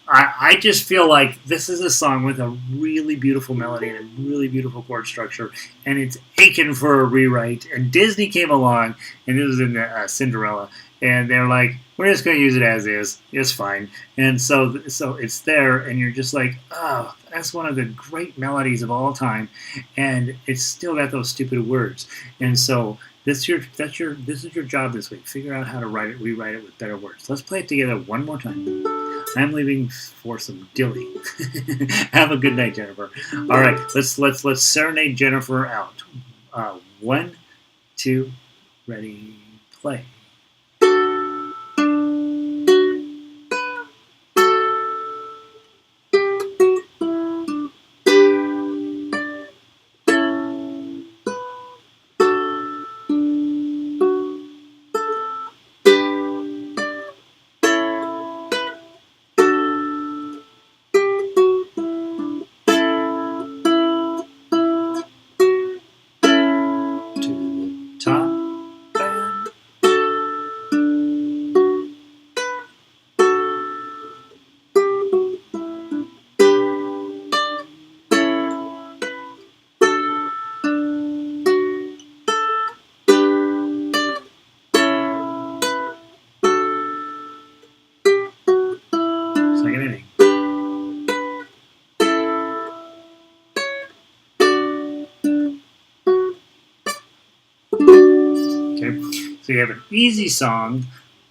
I just feel like this is a song with a really beautiful melody and a really beautiful chord structure, and it's aching for a rewrite. And Disney came along, and this was in Cinderella, and they're like, we're just going to use it as is. It's fine. And so it's there, and you're just like, oh, that's one of the great melodies of all time, and it's still got those stupid words. And so this is your job this week. Figure out how to rewrite it with better words. Let's play it together one more time. I'm leaving for some dilly. Have a good night, Jennifer. All right, let's serenade Jennifer out. 1, 2, ready, play. So you have an easy song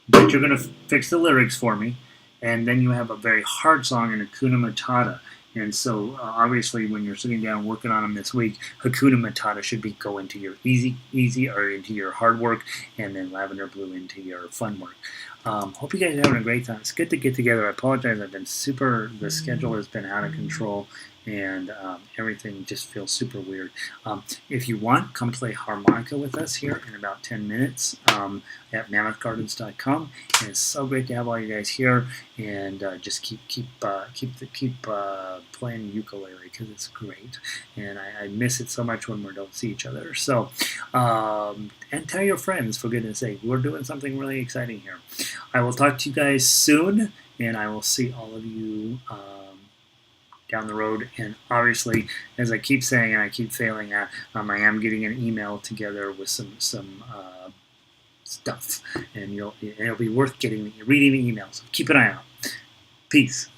that you're going to fix the lyrics for me, and then you have a very hard song in Hakuna Matata. And so obviously when you're sitting down working on them this week, Hakuna Matata should go into your easy or into your hard work, and then Lavender Blue into your fun work. Hope you guys are having a great time. It's good to get together. I apologize. The schedule has been out of control, and everything just feels super weird. If you want, come play harmonica with us here in about 10 minutes at mammothgardens.com. And it's so great to have all you guys here, and just keep playing ukulele because it's great, and I miss it so much when we don't see each other. So, and tell your friends, for goodness sake, we're doing something really exciting here. I will talk to you guys soon, and I will see all of you down the road. And obviously, as I keep saying and I keep failing at, I am getting an email together with some stuff, and it'll be worth reading the email. So keep an eye out. Peace.